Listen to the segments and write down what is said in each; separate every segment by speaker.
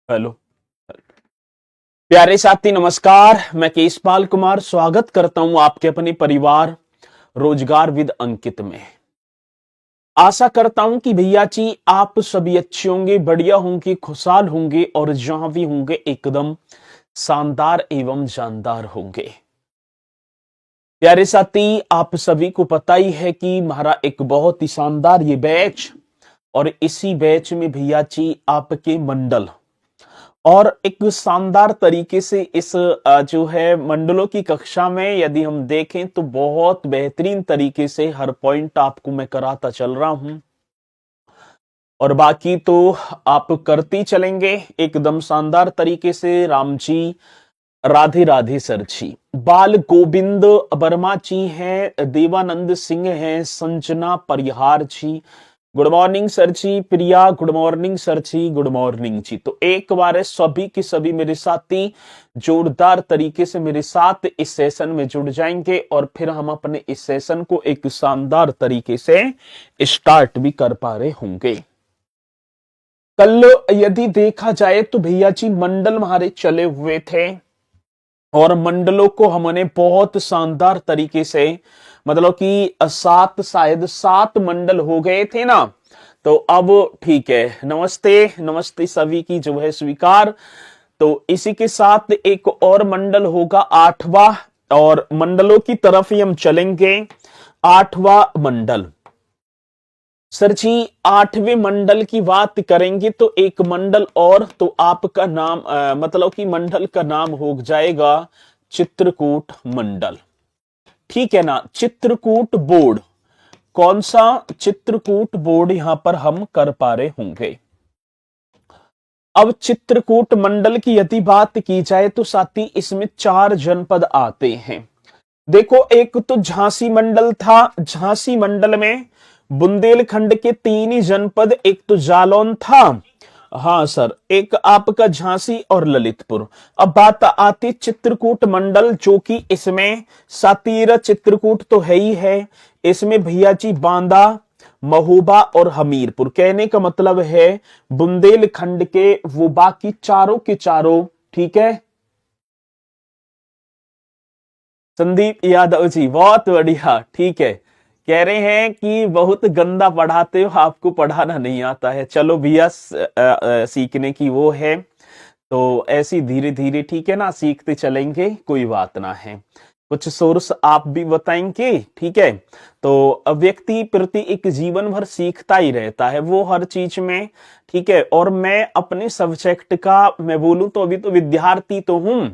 Speaker 1: Hello. प्यारे साथी नमस्कार। मैं केशपाल कुमार स्वागत करता हूं आपके अपने परिवार रोजगार विद अंकित में। आशा करता हूं कि भैया जी आप सभी अच्छे होंगे, बढ़िया होंगे, खुशहाल होंगे और जहां भी होंगे एकदम शानदार एवं जानदार होंगे। प्यारे साथी आप सभी को पता ही है कि हमारा एक बहुत ही शानदार ये बैच और इसी बैच में भैया जी आपके मंडल और एक शानदार तरीके से इस जो है मंडलों की कक्षा में यदि हम देखें तो बहुत बेहतरीन तरीके से हर पॉइंट आपको मैं कराता चल रहा हूं और बाकी तो आप करती चलेंगे एकदम शानदार तरीके से। राम जी, राधे राधे सर जी, बाल गोविंद वर्मा जी हैं, देवानंद सिंह हैं, संजना परिहार जी, गुड मॉर्निंग सर जी, प्रिया गुड मॉर्निंग सर जी, गुड मॉर्निंग जी। तो एक बार है सभी के सभी मेरे साथी जोरदार तरीके से मेरे साथ इस सेशन में जुड़ जाएंगे और फिर हम अपने इस सेशन को एक शानदार तरीके से स्टार्ट भी कर पा रहे होंगे। कल यदि देखा जाए तो भैया जी मंडल हमारे चले हुए थे और मंडलों को हमने बहुत शानदार तरीके से मतलब कि सात शायद सात मंडल हो गए थे ना। तो अब ठीक है, नमस्ते नमस्ते सभी की जो है स्वीकार। तो इसी के साथ एक और मंडल होगा आठवां और मंडलों की तरफ ही हम चलेंगे। आठवां मंडल सर जी, आठवें मंडल की बात करेंगे तो एक मंडल और तो आपका नाम मतलब कि मंडल का नाम हो जाएगा चित्रकूट मंडल। ठीक है ना, चित्रकूट बोर्ड। कौन सा चित्रकूट बोर्ड यहां पर हम कर पा रहे होंगे। अब चित्रकूट मंडल की यदि बात की जाए तो साथी इसमें चार जनपद आते हैं। देखो, एक तो झांसी मंडल था, झांसी मंडल में बुंदेलखंड के तीन ही जनपद, एक तो जालौन था, हाँ सर, एक आपका झांसी और ललितपुर। अब बात आती चित्रकूट मंडल जो कि इसमें सातीरा चित्रकूट तो है ही है, इसमें भैया जी बांदा, महोबा और हमीरपुर। कहने का मतलब है बुंदेलखंड के वो बाकी चारों के चारों। ठीक है संदीप यादव जी, बहुत बढ़िया। ठीक है, कह रहे हैं कि बहुत गंदा पढ़ाते हो, आपको पढ़ाना नहीं आता है। चलो भैया, सीखने की वो है तो ऐसी धीरे धीरे ठीक है ना सीखते चलेंगे, कोई बात ना है। कुछ सोर्स आप भी बताएंगे, ठीक है। तो व्यक्ति प्रति एक जीवन भर सीखता ही रहता है वो हर चीज में। ठीक है, और मैं अपने सब्जेक्ट का मैं बोलूं तो अभी तो विद्यार्थी तो हूं,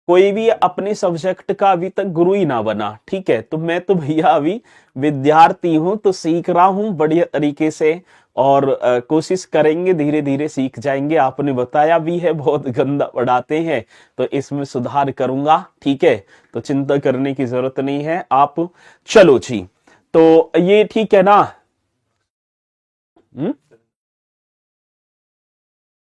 Speaker 1: कोई भी अपने सब्जेक्ट का अभी तक गुरु ही ना बना। ठीक है, तो मैं तो भैया अभी विद्यार्थी हूं, तो सीख रहा हूं बढ़िया तरीके से और कोशिश करेंगे, धीरे धीरे सीख जाएंगे। आपने बताया भी है बहुत गंदा पढ़ाते हैं, तो इसमें सुधार करूंगा। ठीक है, तो चिंता करने की जरूरत नहीं है आप। चलो जी, तो ये ठीक है ना। हुँ?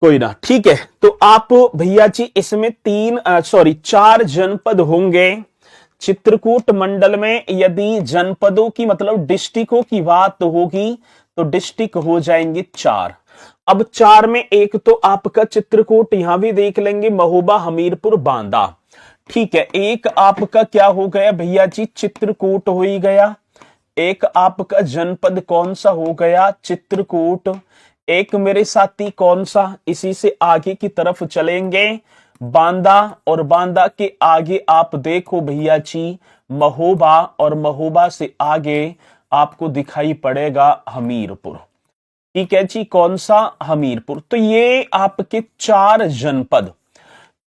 Speaker 1: कोई ना, ठीक है। तो आप भैया जी इसमें तीन सॉरी चार जनपद होंगे चित्रकूट मंडल में। यदि जनपदों की मतलब डिस्ट्रिक्टों की बात होगी तो डिस्ट्रिक्ट हो जाएंगे चार। अब चार में एक तो आपका चित्रकूट, यहां भी देख लेंगे महोबा, हमीरपुर, बांदा। ठीक है, एक आपका क्या हो गया भैया जी, चित्रकूट हो ही गया। एक आपका जनपद कौन सा हो गया, चित्रकूट। एक मेरे साथी कौन सा, इसी से आगे की तरफ चलेंगे, बांदा। और बांदा के आगे आप देखो भैया जी महोबा, और महोबा से आगे आपको दिखाई पड़ेगा हमीरपुर। ठीक है जी, कौन सा, हमीरपुर। तो ये आपके चार जनपद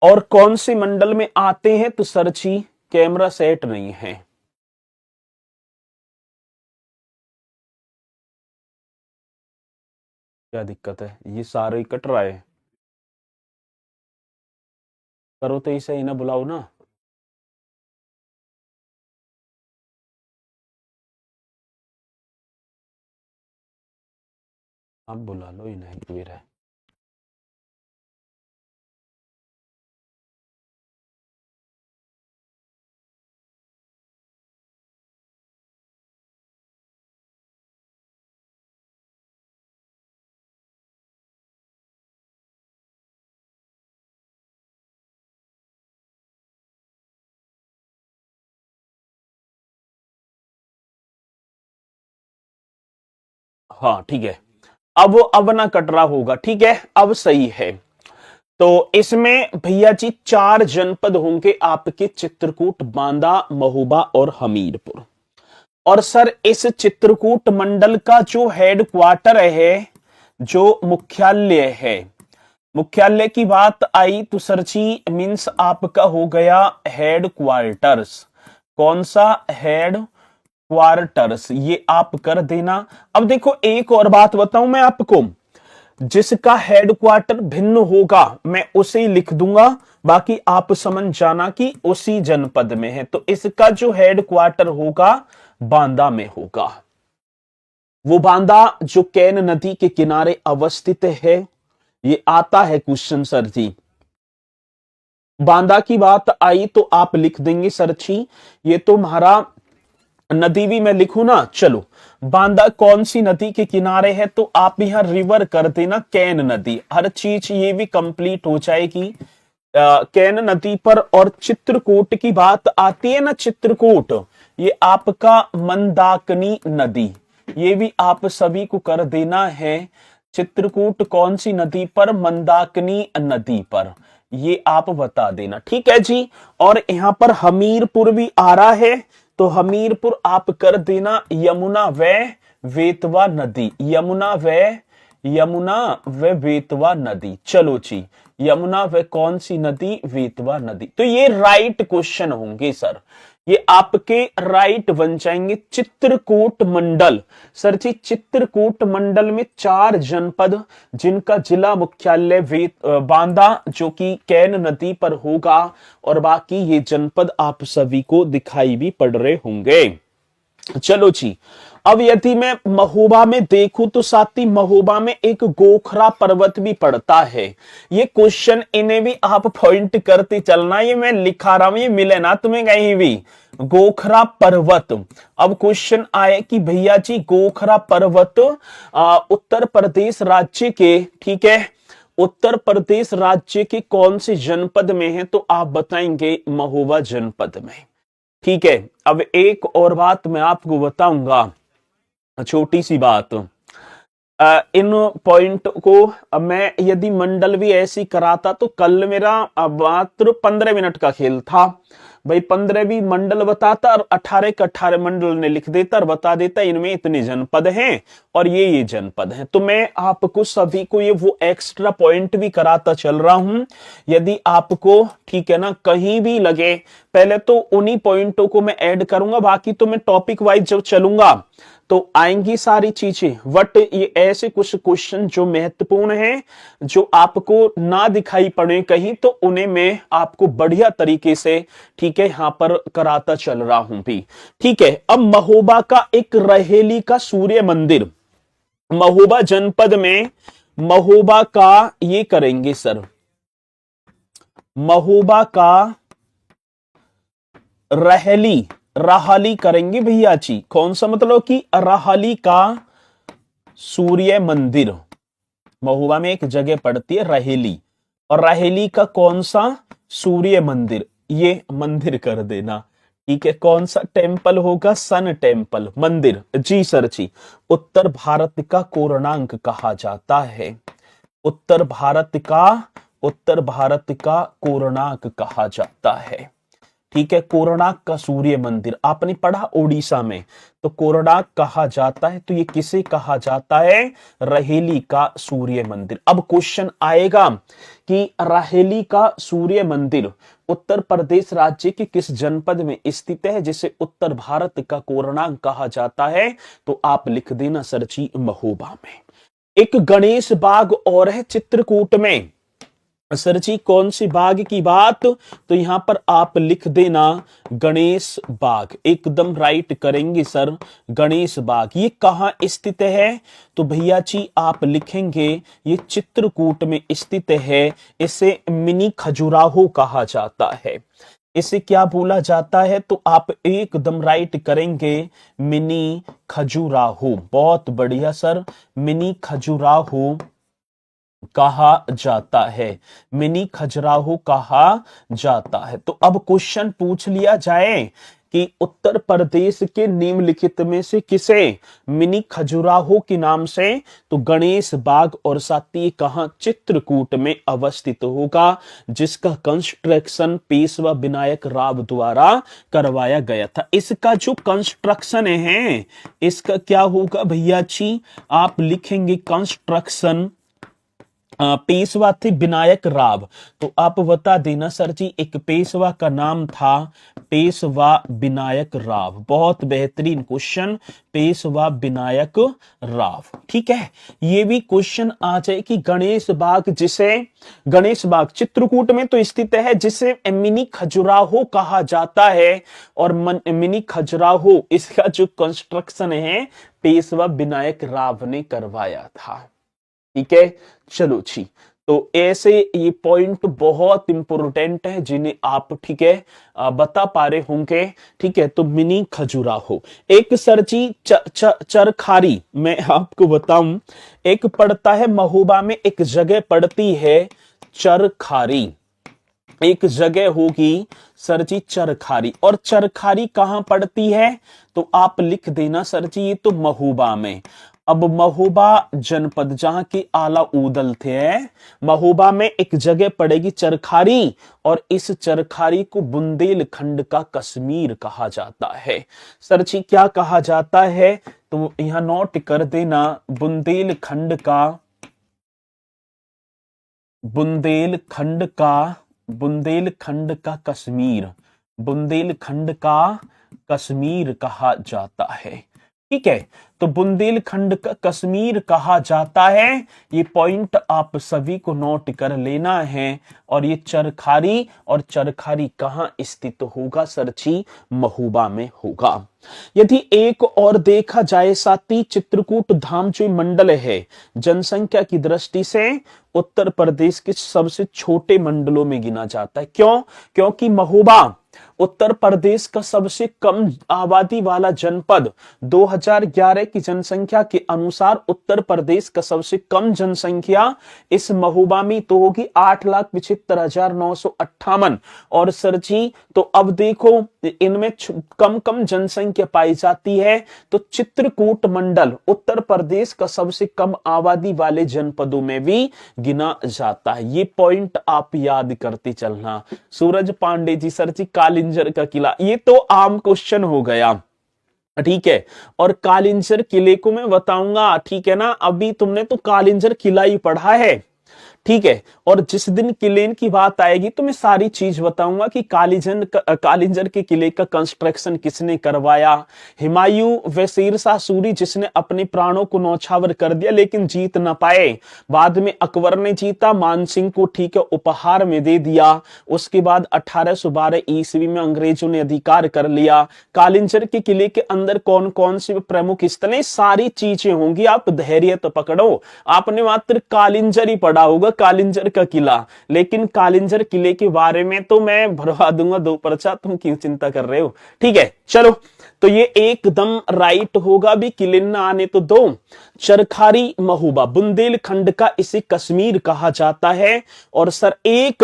Speaker 1: और कौन से मंडल में आते हैं तो सर जी कैमरा सेट नहीं है। क्या दिक्कत है, ये सारे ही कट रहा है। करो तो इसे ही ना, बुलाओ ना। आप बुला लो, इन्हें एक भी रहे। हाँ ठीक है, अब ना कटरा होगा, ठीक है, अब सही है। तो इसमें भैया जी 4 जनपद होंगे आपके, चित्रकूट, बांदा, महोबा और हमीरपुर। और सर इस चित्रकूट मंडल का जो हेड क्वार्टर है, जो मुख्यालय है, मुख्यालय की बात आई तो सर जी मीन्स आपका हो गया हेड क्वार्टर्स। कौन सा? हेड क्वार्टर्स, ये आप कर देना। अब देखो एक और बात बताऊं मैं आपको, जिसका हेडक्वार्टर भिन्न होगा मैं उसे ही लिख दूंगा, बाकी आप समझ जाना कि उसी जनपद में है। तो इसका जो हेडक्वार्टर होगा बांदा में होगा। वो बांदा जो कैन नदी के किनारे अवस्थित है, ये आता है क्वेश्चन सर जी। बांदा की बात आई तो आप लिख देंगे सर जी, ये तो हमारा नदी भी मैं लिखूं ना, चलो बांदा कौन सी नदी के किनारे है, तो आप यहां रिवर कर देना कैन नदी, हर चीज ये भी कंप्लीट हो जाएगी कैन नदी पर। और चित्रकूट की बात आती है ना, चित्रकूट ये आपका मंदाकिनी नदी, ये भी आप सभी को कर देना है। चित्रकूट कौन सी नदी पर? मंदाकिनी नदी पर, ये आप बता देना, ठीक है जी। और यहां पर हमीरपुर भी आ रहा है, तो हमीरपुर आप कर देना यमुना व वेतवा नदी, यमुना व वेतवा नदी। चलो जी, यमुना व कौन सी नदी? वेतवा नदी। तो ये राइट क्वेश्चन होंगे सर, ये आपके राइट बन जाएंगे। चित्रकूट मंडल, सर जी चित्रकूट मंडल में 4 जनपद, जिनका जिला मुख्यालय बांदा जो कि कैन नदी पर होगा, और बाकी ये जनपद आप सभी को दिखाई भी पड़ रहे होंगे। चलो जी, अब यदि मैं महोबा में देखूं तो साथी महोबा में एक गोखरा पर्वत भी पड़ता है। ये क्वेश्चन इन्हें भी आप पॉइंट करते चलना, ये मैं लिखा रहा हूं, ये मिले ना तुम्हें कहीं भी। गोखरा पर्वत, अब क्वेश्चन आए कि भैया जी गोखरा पर्वत उत्तर प्रदेश राज्य के, ठीक है, उत्तर प्रदेश राज्य के कौन से जनपद में है, तो आप बताएंगे महोबा जनपद में, ठीक है। अब एक और बात मैं आपको बताऊंगा, छोटी सी बात, इन पॉइंट को मैं यदि मंडल भी ऐसी कराता तो कल मेरा मात्र 15 मिनट का खेल था भाई, 15 भी मंडल बताता और 18 के 18 मंडल ने लिख देता और बता देता इनमें इतने जनपद हैं और ये जनपद हैं। तो मैं आपको सभी को ये वो एक्स्ट्रा पॉइंट भी कराता चल रहा हूं, यदि आपको ठीक है ना कहीं भी लगे, पहले तो उन्हीं पॉइंटों को मैं ऐड करूंगा, बाकी तो मैं टॉपिक वाइज जब चलूंगा तो आएंगी सारी चीजें। बट ये ऐसे कुछ क्वेश्चन जो महत्वपूर्ण हैं, जो आपको ना दिखाई पड़े कहीं, तो उन्हें मैं आपको बढ़िया तरीके से ठीक है यहां पर कराता चल रहा हूं भी, ठीक है। अब महोबा का एक रहेली का सूर्य मंदिर, महोबा जनपद में महोबा का ये करेंगे सर, महोबा का रहेली, राहली करेंगे भैया जी। कौन सा? मतलब कि राहली का सूर्य मंदिर, महुआ में एक जगह पड़ती है रहेली, और रहेली का कौन सा? सूर्य मंदिर, ये मंदिर कर देना, ठीक है। कौन सा टेम्पल होगा? सन टेम्पल मंदिर, जी सर जी। उत्तर भारत का कोणार्क कहा जाता है, उत्तर भारत का कोणार्क कहा जाता है, ठीक है। कोणार्क का सूर्य मंदिर आपने पढ़ा ओडिशा में, तो कोणार्क कहा जाता है, तो ये किसे कहा जाता है? रहेली का सूर्य मंदिर। अब क्वेश्चन आएगा कि रहेली का सूर्य मंदिर उत्तर प्रदेश राज्य के किस जनपद में स्थित है, जिसे उत्तर भारत का कोणार्क कहा जाता है, तो आप लिख देना सर जी महोबा में। एक गणेश बाग और है चित्रकूट में, सर जी कौन सी बाग की बात? तो यहां पर आप लिख देना गणेश बाग, एकदम राइट करेंगे सर। गणेश बाग ये कहां स्थित है? तो भैया जी आप लिखेंगे ये चित्रकूट में स्थित है। इसे मिनी खजुराहो कहा जाता है, इसे क्या बोला जाता है? तो आप एकदम राइट करेंगे मिनी खजुराहो। बहुत बढ़िया सर, मिनी खजुराहो कहा जाता है, मिनी खजुराहो कहा जाता है। तो अब क्वेश्चन पूछ लिया जाए कि उत्तर प्रदेश के निम्नलिखित में से किसे मिनी खजुराहो के नाम से तो गणेश बाग और साथी कहां चित्रकूट में अवस्थित होगा, जिसका कंस्ट्रक्शन पेशवा विनायक राव द्वारा करवाया गया था। इसका जो कंस्ट्रक्शन है इसका क्या होगा भैया जी, आप लिखेंगे कंस्ट्रक्शन पेशवा थे विनायक राव। तो आप बता देना सर जी, एक पेशवा का नाम था पेशवा विनायक राव। बहुत बेहतरीन क्वेश्चन, पेशवा विनायक राव। ठीक है, ये भी क्वेश्चन आ जाए कि गणेश बाग, जिसे गणेश बाग चित्रकूट में तो स्थित है, जिसे मिनी खजुराहो कहा जाता है, और मिनी खजुराहो इसका जो कंस्ट्रक्शन है पेशवा विनायक राव ने करवाया था। ठीक है, चलो जी, तो ऐसे ये पॉइंट बहुत इंपॉर्टेंट है जिन्हें आप ठीक है बता पा रहे होंगे। ठीक है, तो मिनी खजुराहो एक सर जी चरखारी, मैं आपको बताऊं, एक पड़ता है महोबा में, एक जगह पड़ती है चरखारी, एक जगह होगी सर जी चरखारी। और चरखारी कहां पड़ती है तो आप लिख देना सर जी, ये तो महोबा में। अब महोबा जनपद जहां की आला ऊदल थे, महोबा में एक जगह पड़ेगी चरखारी, और इस चरखारी को बुंदेलखंड का कश्मीर कहा जाता है। सर जी क्या कहा जाता है तो यहां नोट कर देना, बुंदेलखंड का, बुंदेलखंड का, बुंदेलखंड का कश्मीर, बुंदेलखंड का कश्मीर कहा जाता है। ठीक है, तो बुंदेलखंड का कश्मीर कहा जाता है। ये पॉइंट आप सभी को नोट कर लेना है। और ये चरखारी, और चरखारी कहां स्थित होगा सर जी, महोबा में होगा। यदि एक और देखा जाए साथी, चित्रकूट धाम जो मंडल है जनसंख्या की दृष्टि से उत्तर प्रदेश के सबसे छोटे मंडलों में गिना जाता है। क्यों? क्योंकि महोबा उत्तर प्रदेश का सबसे कम आबादी वाला जनपद, 2011 की जनसंख्या के अनुसार उत्तर प्रदेश का सबसे कम जनसंख्या इस महोबा में तो होगी 8,75,958। और सर जी तो अब देखो इनमें कम कम जनसंख्या पाई जाती है, तो चित्रकूट मंडल उत्तर प्रदेश का सबसे कम आबादी वाले जनपदों में भी गिना जाता है। ये पॉइंट आप याद करते चलना। सूरज पांडे जी, सर जी कालिंजर का किला, ये तो आम क्वेश्चन हो गया। ठीक है, और कालिंजर किले को मैं बताऊंगा। ठीक है ना, अभी तुमने तो कालिंजर किला ही पढ़ा है। ठीक है, और जिस दिन किले की बात आएगी तो मैं सारी चीज बताऊंगा कि कालिंजर के किले का कंस्ट्रक्शन किसने करवाया। हुमायूं व शेर शाह सूरी जिसने अपने प्राणों को न्यौछावर कर दिया लेकिन जीत ना पाए, बाद में अकबर ने जीता, मानसिंह को ठीक है उपहार में दे दिया। उसके बाद 1812 ईस्वी में अंग्रेजों ने अधिकार कर लिया। कालिंजर के किले के अंदर कौन कौन सी प्रमुख स्थलें, सारी चीजें होंगी। आप धैर्य तो पकड़ो, आपने मात्र कालिंजर ही पढ़ा होगा, कालिंजर का किला, लेकिन कालिंजर किले के बारे में तो मैं भरवा दूंगा 2 पर्चा, तुम क्यों चिंता कर रहे हो। ठीक है, चलो, तो ये एकदम राइट होगा भी, किले ना आने तो दो। चरखारी महोबा बुंदेलखंड का इसे कश्मीर कहा जाता है। और सर एक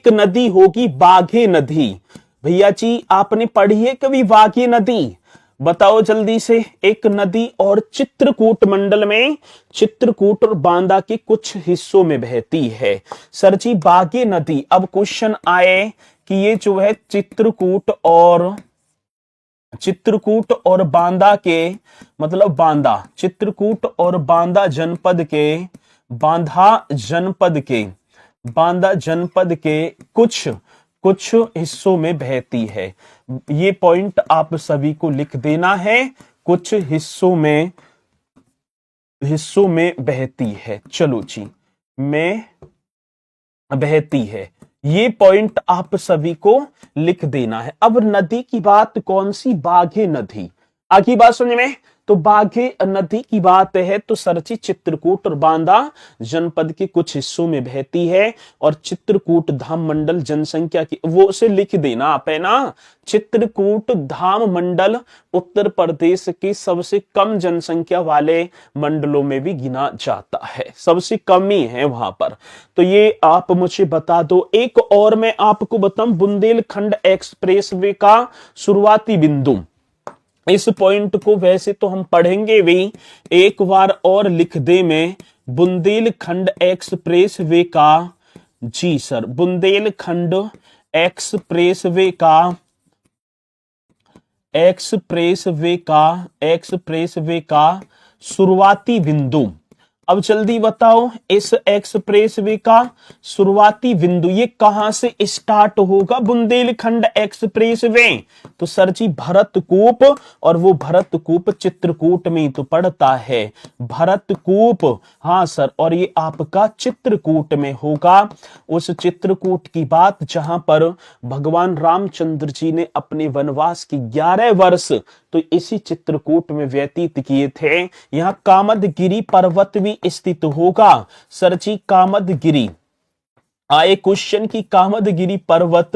Speaker 1: नदी होगी बाघे नदी। भैया जी आपने पढ़ी है कभी बाघे नदी? बताओ जल्दी से। एक नदी और चित्रकूट मंडल में, चित्रकूट और बांदा के कुछ हिस्सों में बहती है। सर जी बाघे नदी, अब क्वेश्चन आए कि ये जो है चित्रकूट और बांदा के, मतलब बांदा, चित्रकूट और बांदा जनपद के कुछ हिस्सों में बहती है। ये पॉइंट आप सभी को लिख देना है, कुछ हिस्सों में बहती है। चलो जी, में बहती है, ये पॉइंट आप सभी को लिख देना है। अब नदी की बात कौन सी? बाघे नदी। आगे बात समझ में? तो बाघे नदी की बात है तो सरची चित्रकूट और बांदा जनपद के कुछ हिस्सों में बहती है। और चित्रकूट धाम मंडल जनसंख्या की वो उसे लिख देना आप, है ना। चित्रकूट धाम मंडल उत्तर प्रदेश के सबसे कम जनसंख्या वाले मंडलों में भी गिना जाता है, सबसे कम ही है वहां पर। तो ये आप मुझे बता दो। एक और मैं आपको बताऊं, बुंदेलखंड एक्सप्रेसवे का शुरुआती बिंदु, इस पॉइंट को वैसे तो हम पढ़ेंगे भी, एक बार और लिख दे मैं। बुंदेलखंड एक्सप्रेसवे का, जी सर, बुंदेलखंड एक्सप्रेसवे का, एक्सप्रेसवे का शुरुआती बिंदु। अब जल्दी बताओ, इस एक्सप्रेसवे का शुरुआती बिंदु ये कहां से स्टार्ट होगा? बुंदेलखंड एक्सप्रेसवे तो सर जी भरतकूप, और वो भरतकूप चित्रकूट में तो पड़ता है, भरतकूप, हाँ सर। और ये आपका चित्रकूट में होगा, उस चित्रकूट की बात जहां पर भगवान रामचंद्र जी ने अपने वनवास की 11 वर्ष तो इसी चित्रकूट में व्यतीत किए थे। यहाँ कामदगिरी पर्वत भी स्थित होगा सर जी, कामदगिरी। आए क्वेश्चन की कामदगिरी पर्वत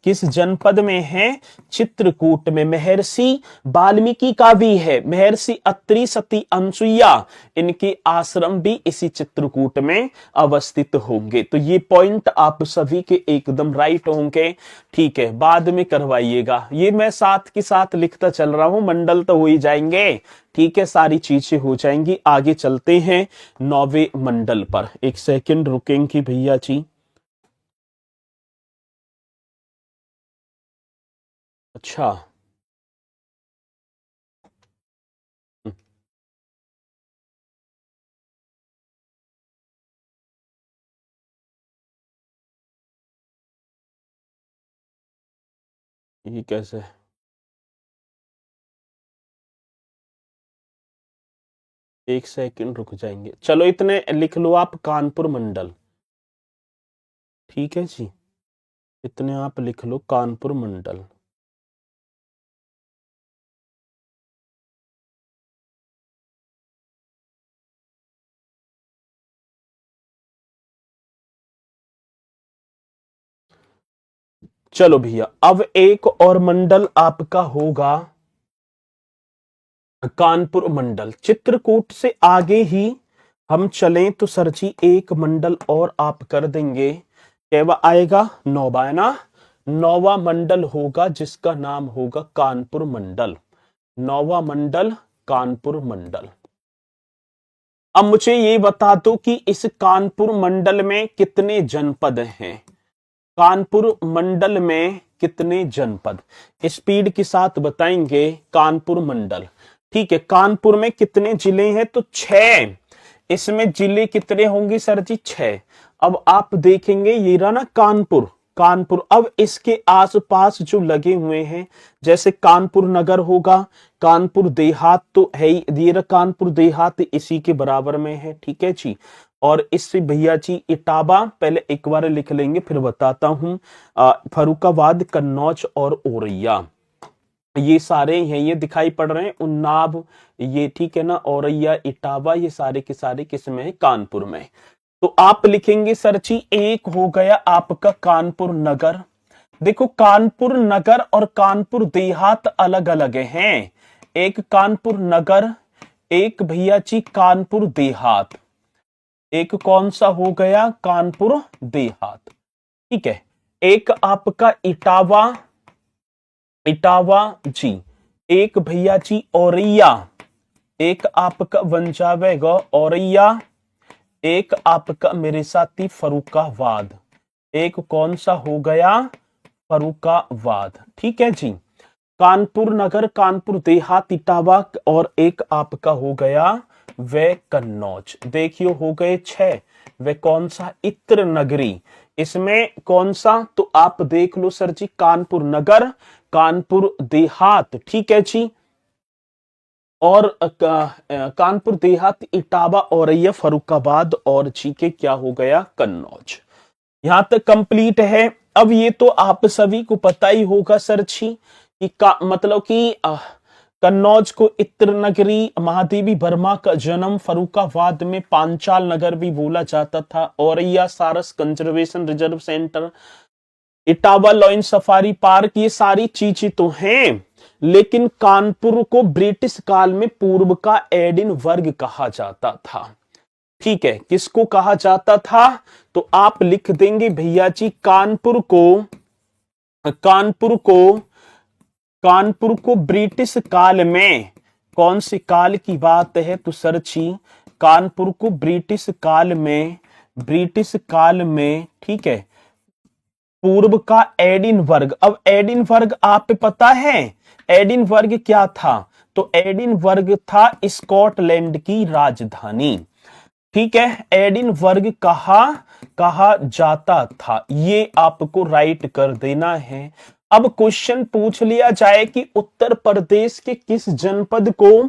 Speaker 1: किस जनपद में है? चित्रकूट में। महर्षि वाल्मीकि का भी है, महर्षि अत्रि सती अनसुईया, इनके आश्रम भी इसी चित्रकूट में अवस्थित होंगे। तो ये पॉइंट आप सभी के एकदम राइट होंगे, ठीक है, बाद में करवाइएगा। ये मैं साथ के साथ लिखता चल रहा हूं, मंडल तो हो ही जाएंगे, ठीक है, सारी चीजें हो जाएंगी। आगे चलते हैं 9वें मंडल पर। एक सेकंड रुकेंगे भैया जी। अच्छा, ये कैसे? एक सेकंड रुक जाएंगे, चलो इतने लिख लो आप, कानपुर मंडल, ठीक है जी, इतने आप लिख लो कानपुर मंडल। चलो भैया, अब एक और मंडल आपका होगा कानपुर मंडल। चित्रकूट से आगे ही हम चलें तो सर जी एक मंडल और आप कर देंगे, क्या आएगा? नौवा, है ना। नौवा मंडल होगा जिसका नाम होगा कानपुर मंडल। नौवा मंडल कानपुर मंडल। अब मुझे ये बता दो कि इस कानपुर मंडल में कितने जनपद हैं? कानपुर मंडल में कितने जनपद? स्पीड के साथ बताएंगे। कानपुर मंडल, ठीक है, कानपुर में कितने जिले हैं? तो 6। इसमें जिले कितने होंगे सर जी? 6। अब आप देखेंगे ये रहा ना कानपुर, कानपुर। अब इसके आसपास जो लगे हुए हैं, जैसे कानपुर नगर होगा, कानपुर देहात तो है ही, ये रहा कानपुर देहात इसी के बराबर में है, ठीक है जी। और इससे भैया जी इटावा, पहले एक बार लिख लेंगे फिर बताता हूं। फर्रुखाबाद, कन्नौज और औरैया, ये सारे हैं, ये दिखाई पड़ रहे हैं, उन्नाव, ये ठीक है ना, औरैया, इटावा, ये सारे के सारे किस में है? कानपुर में। तो आप लिखेंगे सर जी, एक हो गया आपका कानपुर नगर। देखो कानपुर नगर और कानपुर देहात अलग अलग हैं। एक कानपुर नगर, एक भैया जी कानपुर देहात। एक कौन सा हो गया? कानपुर देहात, ठीक है। एक आपका इटावा, इटावा जी। एक भैया जी औरैया, एक आपका बन जाएगा औरैया। एक आपका मेरे साथी फर्रुखाबाद। एक कौन सा हो गया? फर्रुखाबाद, ठीक है जी। कानपुर नगर, कानपुर देहात, इटावा, और एक आपका हो गया वे कन्नौज। देखियो हो गए 6। वे कौन सा? इत्र नगरी। इसमें कौन सा? तो आप देख लो सर जी, कानपुर नगर, कानपुर देहात, ठीक है जी, और कानपुर देहात, इटावा, औरैया, फर्रुखाबाद, और जी के क्या हो गया? कन्नौज। यहां तक कंप्लीट है। अब ये तो आप सभी को पता ही होगा सर जी कि मतलब कि कन्नौज को इत्र नगरी, महादेवी वर्मा का जन्म फर्रुखाबाद में पांचाल नगर भी बोला जाता था, औरैया सारस conservation reserve centre, Etawah lion safari park, ये सारी चीजें तो हैं। लेकिन कानपुर को ब्रिटिश काल में पूर्व का एडिनबर्ग कहा जाता था। ठीक है, किसको कहा जाता था? तो आप लिख देंगे भैया जी कानपुर को ब्रिटिश काल में, कौन से काल की बात है तो सरची, कानपुर को ब्रिटिश काल में, ठीक है, पूर्व का एडिनबर्ग। अब एडिनबर्ग आप पता है एडिनबर्ग क्या था? तो एडिनबर्ग था स्कॉटलैंड की राजधानी। ठीक है, एडिनबर्ग कहा जाता था, ये आपको राइट कर देना है। अब क्वेश्चन पूछ लिया जाए कि उत्तर प्रदेश के किस जनपद को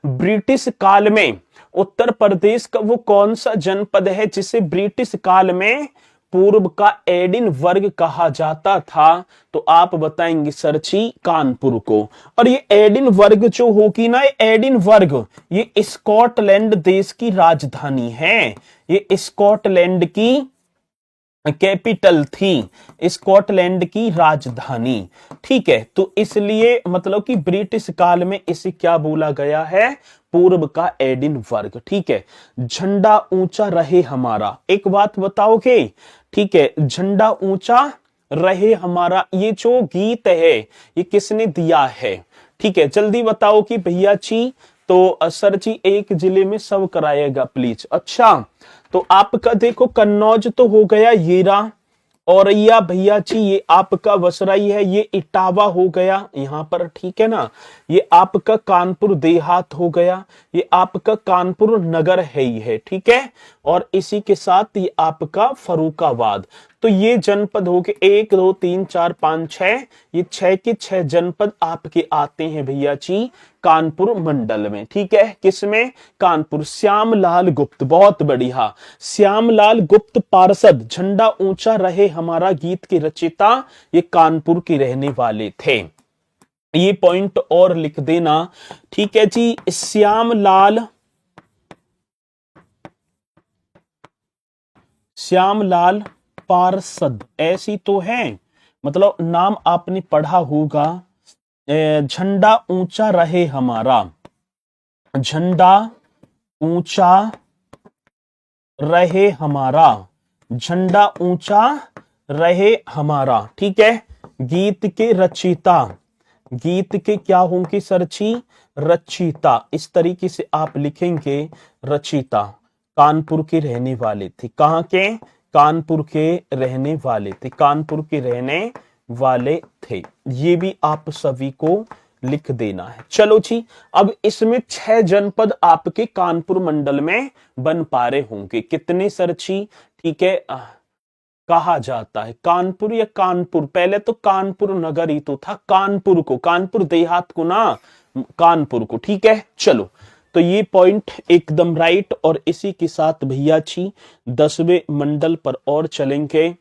Speaker 1: ब्रिटिश काल में, उत्तर प्रदेश का वो कौन सा जनपद है जिसे ब्रिटिश काल में पूर्व का एडिनबर्ग कहा जाता था? तो आप बताएंगे सरची कानपुर को। और ये एडिनबर्ग जो होगी ना, एडिनबर्ग ये स्कॉटलैंड देश की राजधानी है, ये स्कॉटलैंड की कैपिटल थी, स्कॉटलैंड की राजधानी। ठीक है, तो इसलिए मतलब कि ब्रिटिश काल में इसे क्या बोला गया है? पूर्व का एडिनबर्ग। ठीक है, झंडा ऊंचा रहे हमारा, एक बात बताओगे? ठीक है, झंडा ऊंचा रहे हमारा, ये जो गीत है ये किसने दिया है? ठीक है, जल्दी बताओ कि भैया जी। तो सर जी एक जिले में सब कराएगा प्लीज। अच्छा, तो आपका देखो कन्नौज तो हो गया, येरा, औरैया भैया जी ये आपका वसराई है, ये इटावा हो गया यहां पर, ठीक है ना, ये आपका कानपुर देहात हो गया, ये आपका कानपुर नगर है ही है, ठीक है, और इसी के साथ ये आपका फर्रुखाबाद। तो ये जनपद हो गए 1 2 3 4 5 6, ये 6 के 6 जनपद आपके आते हैं भैया जी कानपुर मंडल में। ठीक है, किसमें? कानपुर। श्यामलाल गुप्त, बहुत बढ़िया, श्यामलाल गुप्त पार्षद, झंडा ऊंचा रहे हमारा गीत के रचयिता, ये कानपुर के रहने वाले थे। ये पॉइंट और लिख देना। ठीक है जी, श्यामलाल पार्षद ऐसी तो है, मतलब नाम आपने पढ़ा होगा। झंडा ऊंचा रहे हमारा, झंडा ऊंचा रहे हमारा, झंडा ऊंचा रहे हमारा। ठीक है, गीत के रचयिता, गीत के क्या होंगे सरची? रचयिता। इस तरीके से आप लिखेंगे रचयिता, कानपुर के रहने वाले थे। कहां के? कानपुर के रहने वाले थे, कानपुर के रहने वाले थे। ये भी आप सभी को लिख देना है। चलो जी, अब इसमें 6 जनपद आपके कानपुर मंडल में बन पा रहे होंगे। कितने सरची? ठीक है, कहा जाता है कानपुर या कानपुर, पहले तो कानपुर नगर ही तो था, कानपुर को, कानपुर देहात को ना, कानपुर को। ठीक है, चलो, तो ये पॉइंट एकदम राइट। और इसी के साथ भैया जी 10वें मंडल पर और चलेंगे,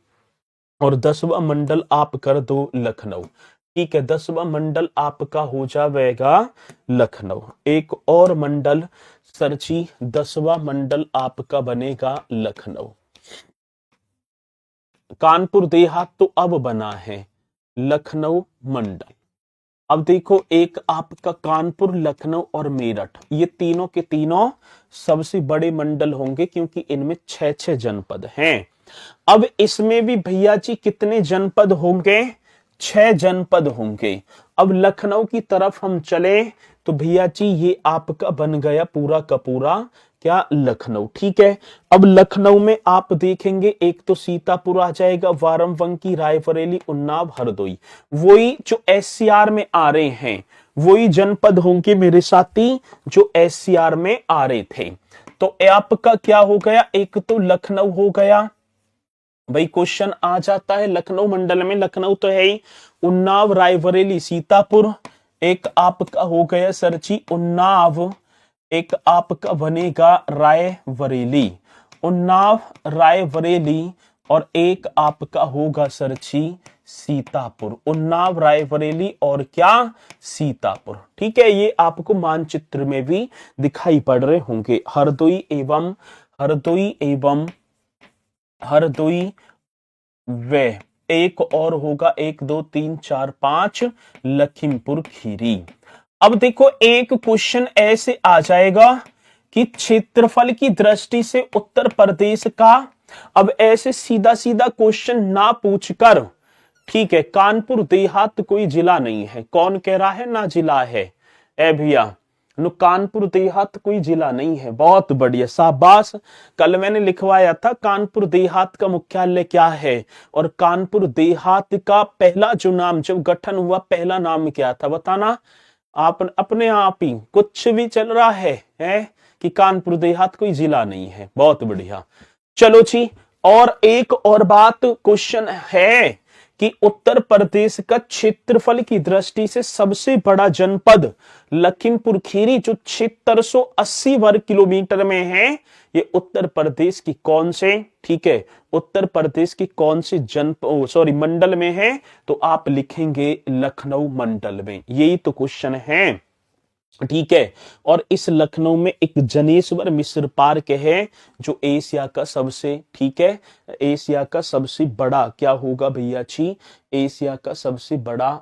Speaker 1: और 10वां मंडल आप कर दो लखनऊ। ठीक है, 10वां मंडल आपका हो जाएगा लखनऊ। एक और मंडल सरची, 10वां मंडल आपका बनेगा लखनऊ। कानपुर देहात तो अब बना है, लखनऊ मंडल। अब देखो, एक आपका कानपुर, लखनऊ और मेरठ, ये तीनों के तीनों सबसे बड़े मंडल होंगे क्योंकि इनमें 6-6 जनपद हैं। अब इसमें भी भैया जी कितने जनपद होंगे? 6 जनपद होंगे। अब लखनऊ की तरफ हम चले तो भैया जी ये आपका बन गया पूरा का पूरा क्या? लखनऊ। ठीक है, अब लखनऊ में आप देखेंगे एक तो सीतापुर आ जाएगा, बाराबंकी, रायबरेली, उन्नाव, हरदोई, वही जो एससीआर में आ रहे हैं, वही जनपद होंगे मेरे साथी जो एससीआर में आ रहे थे। तो आपका क्या हो गया? एक तो लखनऊ हो गया भाई, क्वेश्चन आ जाता है लखनऊ मंडल में, लखनऊ तो है ही, उन्नाव, रायबरेली, सीतापुर, एक आपका हो गया सरची उन्नाव, एक आपका बनेगा रायबरेली, उन्नाव, रायबरेली, और एक आपका होगा सरची सीतापुर, उन्नाव, रायबरेली और क्या सीतापुर। ठीक है, ये आपको मानचित्र में भी दिखाई पड़ रहे होंगे। हरदोई वे, एक और होगा 1 2 3 4 5 लखीमपुर खीरी। अब देखो एक क्वेश्चन ऐसे आ जाएगा कि क्षेत्रफल की दृष्टि से उत्तर प्रदेश का, अब ऐसे सीधा सीधा क्वेश्चन ना पूछकर, ठीक है, कानपुर देहात कोई जिला नहीं है। कौन कह रहा है ना जिला है? ए भैया, कानपुर देहात कोई जिला नहीं है। बहुत बढ़िया, शाबाश। कल मैंने लिखवाया था कानपुर देहात का मुख्यालय क्या है, और कानपुर देहात का पहला जो नाम, जब गठन हुआ, पहला नाम क्या था बताना। आप अपने आप ही कुछ भी चल रहा है कि कानपुर देहात कोई जिला नहीं है। बहुत बढ़िया। चलो जी, और एक और बात क्वेश्चन है कि उत्तर प्रदेश का क्षेत्रफल की दृष्टि से सबसे बड़ा जनपद लखीमपुर खीरी, जो 7680 वर्ग किलोमीटर में है, ये उत्तर प्रदेश की कौन से, ठीक है, उत्तर प्रदेश की कौन से मंडल में है? तो आप लिखेंगे लखनऊ मंडल में। यही तो क्वेश्चन है। ठीक है, और इस लखनऊ में एक जनेश्वर मिश्र पार्क है, जो एशिया का सबसे, ठीक है, एशिया का सबसे बड़ा क्या होगा भैया जी? एशिया का सबसे बड़ा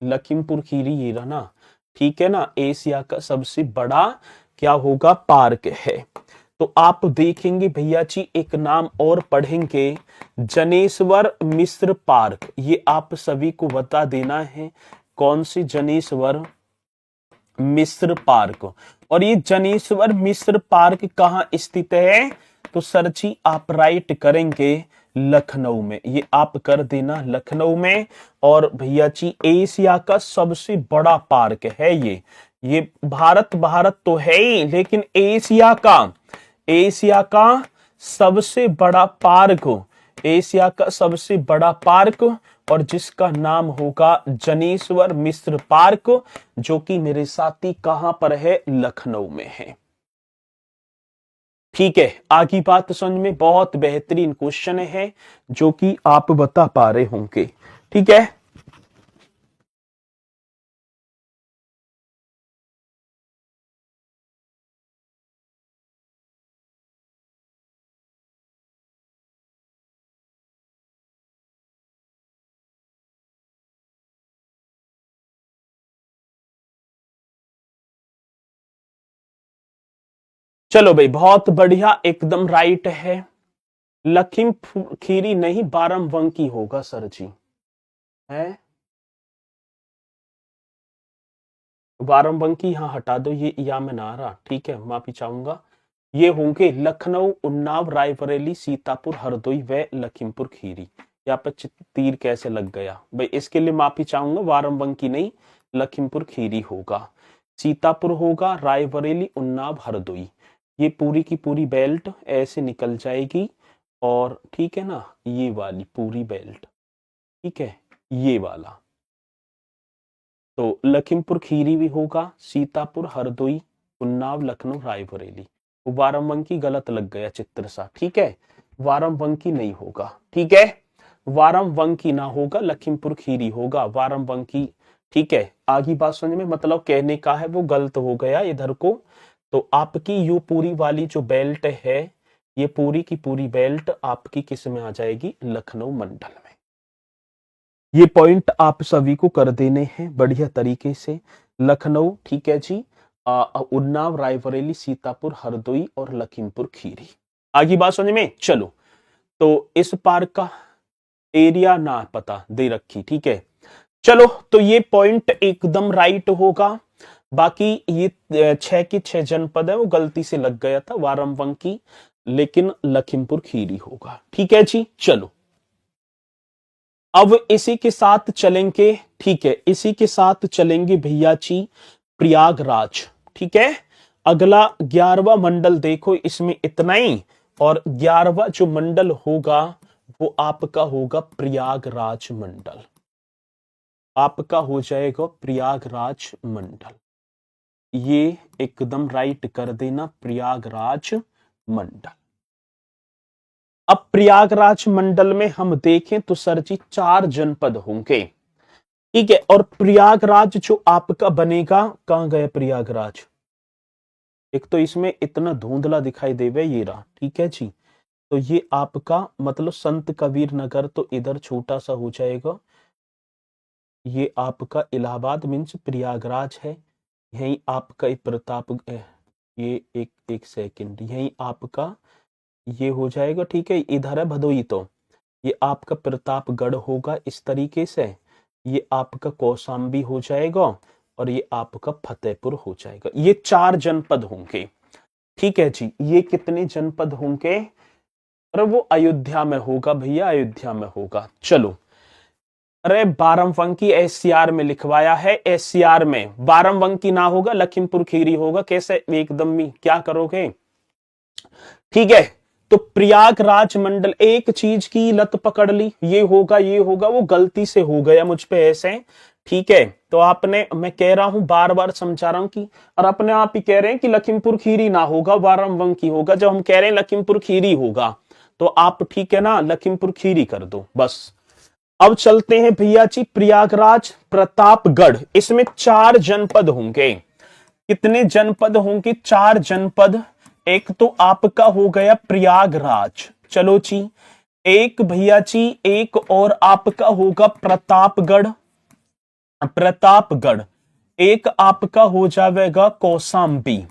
Speaker 1: लखीमपुर खीरी ये रहा ना, ठीक है ना, एशिया का सबसे बड़ा क्या होगा? पार्क है। तो आप देखेंगे भैया जी, एक नाम और पढ़ेंगे, जनेश्वर मिश्र पार्क। ये आप सभी को बता देना है, कौन सी? जनेश्वर मिश्र पार्क। और ये जनेश्वर मिश्र पार्क कहाँ स्थित है? तो सर जी आप राइट करेंगे लखनऊ में। ये आप कर देना लखनऊ में। और भैया जी एशिया का सबसे बड़ा पार्क है ये भारत तो है ही, लेकिन एशिया का सबसे बड़ा पार्क, एशिया का सबसे बड़ा पार्क, और जिसका नाम होगा जनेश्वर मिश्र पार्क, जो कि मेरे साथी कहां पर है? लखनऊ में है। ठीक है, आगे बात समझ में, बहुत बेहतरीन क्वेश्चन है जो कि आप बता पा रहे होंगे। ठीक है, चलो भाई, बहुत बढ़िया, एकदम राइट है। लखीमपुर खीरी नहीं, बाराबंकी होगा सर जी, है बाराबंकी यहाँ हटा दो, ये या में ना रहा, ठीक है, माफी चाहूंगा। ये होंगे लखनऊ, उन्नाव, रायबरेली, सीतापुर, हरदोई व लखीमपुर खीरी। यहाँ पर तीर कैसे लग गया भाई, इसके लिए माफी चाहूंगा। बाराबंकी नहीं, लखीमपुर खीरी होगा, सीतापुर होगा, रायबरेली, उन्नाव, हरदोई। ये पूरी की पूरी बेल्ट ऐसे निकल जाएगी, और ठीक है ना, ये वाली पूरी बेल्ट, ठीक है, ये वाला। तो लखीमपुर खीरी भी होगा, सीतापुर, हरदोई, उन्नाव, लखनऊ, रायबरेली। वाराबंकी गलत लग गया चित्र सा, ठीक है, वाराबंकी नहीं होगा, ठीक है, वाराबंकी ना होगा, लखीमपुर खीरी होगा, वाराबंकी। ठीक है, आगे बात समझ में, मतलब कहने का है वो गलत हो गया इधर को। तो आपकी ये पूरी वाली जो बेल्ट है, ये पूरी की पूरी बेल्ट आपकी किस में आ जाएगी? लखनऊ मंडल में। ये पॉइंट आप सभी को कर देने हैं बढ़िया तरीके से। लखनऊ, ठीक है जी, उन्नाव, रायबरेली, सीतापुर, हरदोई और लखीमपुर खीरी। आगे बात समझ में, चलो। तो इस पार्क का एरिया ना पता दे रखी, ठीक है, चलो। तो ये पॉइंट एकदम राइट होगा। बाकी ये 6 के 6 जनपद है, वो गलती से लग गया था, वाराबंकी, लेकिन लखीमपुर खीरी होगा। ठीक है जी, चलो। अब इसी के साथ चलेंगे, ठीक है, इसी के साथ चलेंगे भैया जी प्रयागराज। ठीक है, अगला 11वां मंडल देखो, इसमें इतना ही। और 11वां जो मंडल होगा वो आपका होगा प्रयागराज मंडल, आपका हो जाएगा प्रयागराज मंडल। ये एकदम राइट कर देना, प्रयागराज मंडल। अब प्रयागराज मंडल में हम देखें तो सर जी 4 जनपद होंगे, ठीक है। और प्रयागराज जो आपका बनेगा, कहां गया प्रयागराज, एक तो इसमें इतना धुंधला दिखाई देवे ये रहा, ठीक है जी। तो ये आपका मतलब संत कबीर नगर तो इधर छोटा सा हो जाएगा, ये आपका इलाहाबाद मीन्स प्रयागराज है, यही आपका प्रताप, ये एक सेकंड, यही आपका ये हो जाएगा, ठीक है। इधर है भदोई, तो ये आपका प्रतापगढ़ होगा इस तरीके से, ये आपका कौशाम्बी हो जाएगा और ये आपका फतेहपुर हो जाएगा। ये 4 जनपद होंगे, ठीक है जी। ये कितने जनपद होंगे, अरे वो अयोध्या में होगा भैया, अयोध्या में होगा। चलो, अरे बाराबंकी एससीआर में लिखवाया है, एससीआर में बाराबंकी ना होगा, लखीमपुर खीरी होगा। कैसे एकदम ही क्या करोगे, ठीक है। तो प्रयागराज मंडल, एक चीज की लत पकड़ ली, ये होगा ये होगा, वो गलती से हो गया मुझ पे ऐसे, ठीक है। तो आपने, मैं कह रहा हूं बार बार समझा रहा हूं कि, और अपने आप ही कह रहे हैं कि लखीमपुर खीरी ना होगा, बाराबंकी होगा। जब हम कह रहे हैं लखीमपुर खीरी होगा तो आप, ठीक है ना, लखीमपुर खीरी कर दो बस। अब चलते हैं भैया जी प्रयागराज प्रतापगढ़, इसमें 4 जनपद होंगे। कितने जनपद होंगे, 4 जनपद। एक तो आपका हो गया प्रयागराज, चलो जी। एक भैया जी, एक और आपका होगा प्रतापगढ़, प्रतापगढ़। एक आपका हो जाएगा कौशाम्बी,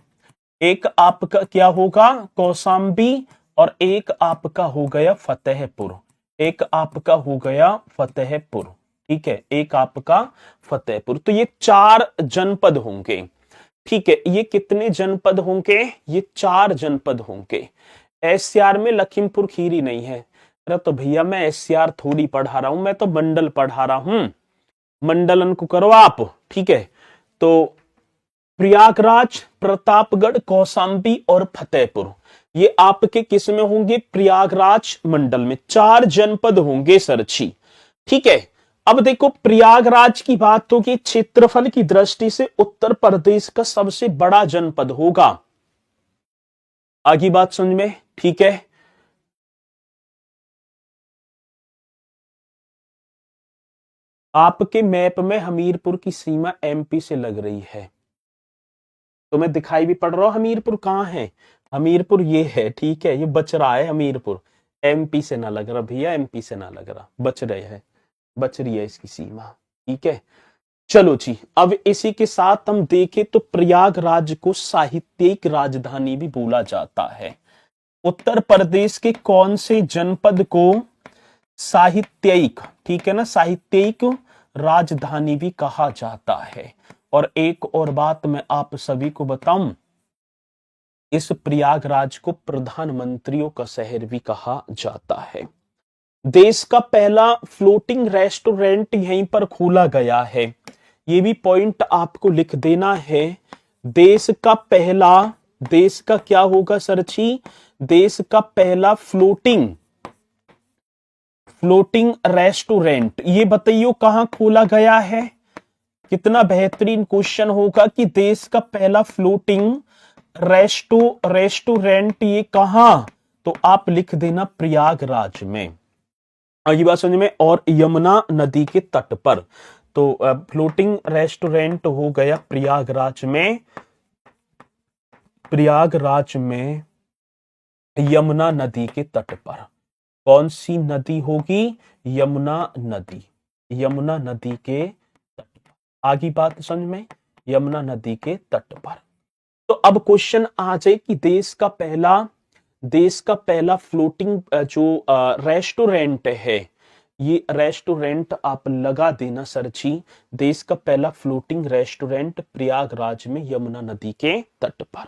Speaker 1: एक आपका क्या होगा कौशाम्बी, और एक आपका हो गया फतेहपुर, एक आपका हो गया फतेहपुर, ठीक है, एक आपका फतेहपुर। तो ये 4 जनपद होंगे, ठीक है। ये कितने जनपद होंगे, ये 4 जनपद होंगे। एससीआर में लखीमपुर खीरी नहीं है। अरे तो भैया मैं एससीआर थोड़ी पढ़ा रहा हूं, मैं तो मंडल पढ़ा रहा हूं, मंडलन को करो आप, ठीक है। तो प्रयागराज, प्रतापगढ़, कौशाम्बी और फतेहपुर, ये आपके किस में होंगे, प्रयागराज मंडल में। 4 जनपद होंगे सरछी, ठीक है। अब देखो प्रयागराज की बात होगी, क्षेत्रफल की दृष्टि से उत्तर प्रदेश का सबसे बड़ा जनपद होगा। आगे बात समझ में, ठीक है। आपके मैप में हमीरपुर की सीमा एमपी से लग रही है, तो मैं दिखाई भी पड़ रहा हूं हमीरपुर कहां है, हमीरपुर ये है, ठीक है। ये बच रहा है हमीरपुर, एमपी से ना लग रहा भैया, एमपी से ना लग रहा, बच रहे हैं, बच रही है इसकी सीमा, ठीक है। चलो जी, अब इसी के साथ हम देखें तो प्रयागराज को साहित्यिक राजधानी भी बोला जाता है। उत्तर प्रदेश के कौन से जनपद को साहित्यिक, ठीक है ना, साहित्यिक राजधानी भी कहा जाता है। और एक और बात मैं आप सभी को बताऊं, इस प्रयागराज को प्रधानमंत्रियों का शहर भी कहा जाता है। देश का पहला फ्लोटिंग रेस्टोरेंट यहीं पर खोला गया है, ये भी पॉइंट आपको लिख देना है। देश का पहला, देश का क्या होगा सरची, देश का पहला फ्लोटिंग रेस्टोरेंट, ये बताइए कहां खोला गया है। कितना बेहतरीन क्वेश्चन होगा कि देश का पहला फ्लोटिंग रेस्टोरेंट ये कहां, तो आप लिख देना प्रयागराज में। ये बात समझ में। और यमुना नदी के तट पर, तो फ्लोटिंग रेस्टोरेंट हो गया प्रयागराज में, प्रयागराज में यमुना नदी के तट पर। कौन सी नदी होगी, यमुना नदी, यमुना नदी के तट पर। आगे बात समझ में, यमुना नदी के तट पर। तो अब क्वेश्चन आ जाए कि देश का पहला फ्लोटिंग जो रेस्टोरेंट है, ये रेस्टोरेंट आप लगा देना सर जी। देश का पहला फ्लोटिंग रेस्टोरेंट प्रयागराज में यमुना नदी के तट पर।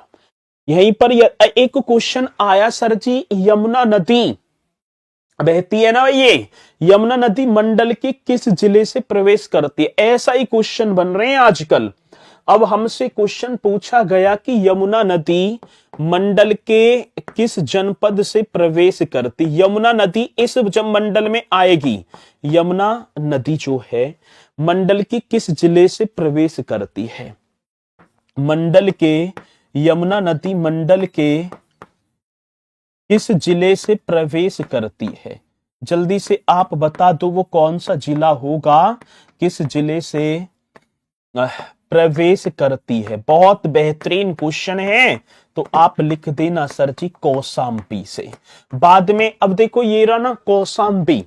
Speaker 1: यहीं पर एक क्वेश्चन आया सर जी, यमुना नदी बहती है ना, ये यमुना नदी मंडल के किस जिले से प्रवेश करती है, ऐसा ही क्वेश्चन बन रहे हैं आजकल। अब हमसे क्वेश्चन पूछा गया कि यमुना नदी मंडल के किस जनपद से प्रवेश करती, यमुना नदी इस जब मंडल में आएगी, यमुना नदी जो है मंडल के किस जिले से प्रवेश करती है, मंडल के, यमुना नदी मंडल के किस जिले से प्रवेश करती है? जल्दी से आप बता दो वो कौन सा जिला होगा, किस जिले से प्रवेश करती है। बहुत बेहतरीन क्वेश्चन है, तो आप लिख देना सर जी कौशाम्बी से। बाद में अब देखो ये रहा ना कौशाम्बी,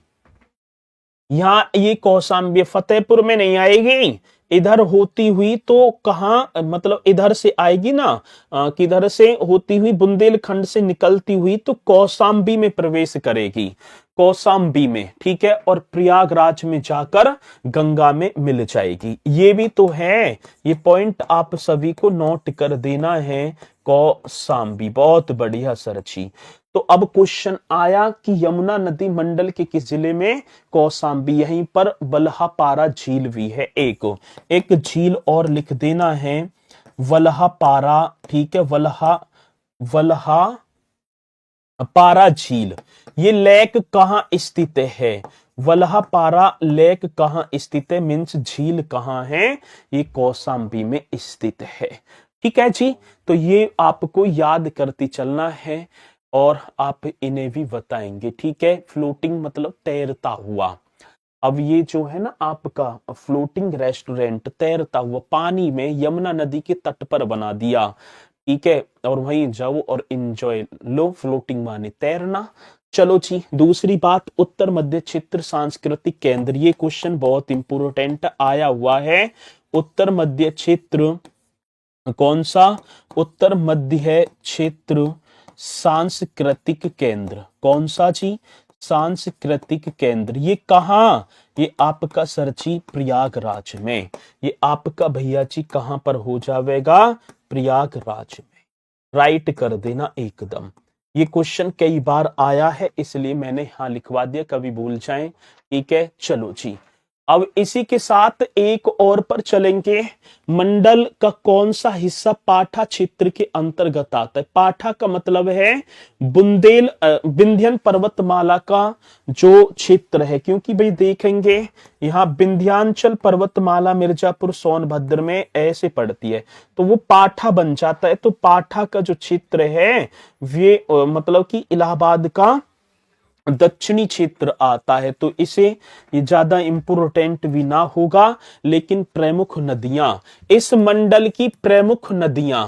Speaker 1: यहाँ ये कौशाम्बी फतेहपुर में नहीं आएगी, इधर होती हुई तो कहाँ, मतलब इधर से आएगी ना, किधर से होती हुई बुंदेलखंड से निकलती हुई तो कौशाम्बी में प्रवेश करेगी, कौशाम्बी में, ठीक है। और प्रयागराज में जाकर गंगा में मिल जाएगी। ये भी तो है, ये पॉइंट आप सभी को नोट कर देना है, कौशाम्बी। बहुत बढ़िया सर जी। तो अब क्वेश्चन आया कि यमुना नदी मंडल के किस जिले में? कौशाम्बी। यहीं पर वल्हापारा झील भी है, एक झील और लिख देना है वल्हापारा, ठीक है। वल्हापारा झील, ये लेक कहाँ स्थित है? वल्हापारा लेक कहाँ स्थित है, मीन्स झील कहाँ है? ये कौशाम्बी में स्थित है, ठीक है जी। तो ये आपको याद करती चलना है और आप इन्हें भी बताएंगे, ठीक है। फ्लोटिंग मतलब तैरता हुआ। अब ये जो है ना आपका फ्लोटिंग रेस्टोरेंट, तैरता हुआ पानी में यमुना नदी के तट पर बना दिया, ठीक है। और वहीं जाओ और एंजॉय लो, फ्लोटिंग माने तैरना। चलो जी, दूसरी बात, उत्तर मध्य क्षेत्र सांस्कृतिक केंद्र। ये क्वेश्चन बहुत इंपोर्टेंट आया हुआ है। उत्तर मध्य क्षेत्र कौन सा? उत्तर मध्य क्षेत्र सांस्कृतिक केंद्र, कौन सा जी? सांस्कृतिक केंद्र। ये कहाँ? ये आपका सर जी प्रयागराज में। ये आपका भैया जी कहां पर हो जाएगा? प्रयागराज में। राइट कर देना एकदम। ये क्वेश्चन कई बार आया है, इसलिए मैंने यहां लिखवा दिया, कभी भूल जाएं, ठीक है। चलो जी, अब इसी के साथ एक और पर चलेंगे। मंडल का कौन सा हिस्सा पाठा क्षेत्र के अंतर्गत आता है? पाठा का मतलब है विंध्यन पर्वतमाला का जो क्षेत्र है, क्योंकि भाई देखेंगे यहाँ विंध्याचल पर्वतमाला मिर्जापुर सोनभद्र में ऐसे पड़ती है, तो वो पाठा बन जाता है। तो पाठा का जो क्षेत्र है वे मतलब कि इलाहाबाद का दक्षिणी क्षेत्र आता है। तो इसे ये ज्यादा इंपोर्टेंट भी ना होगा, लेकिन प्रमुख नदियां, इस मंडल की प्रमुख नदियां,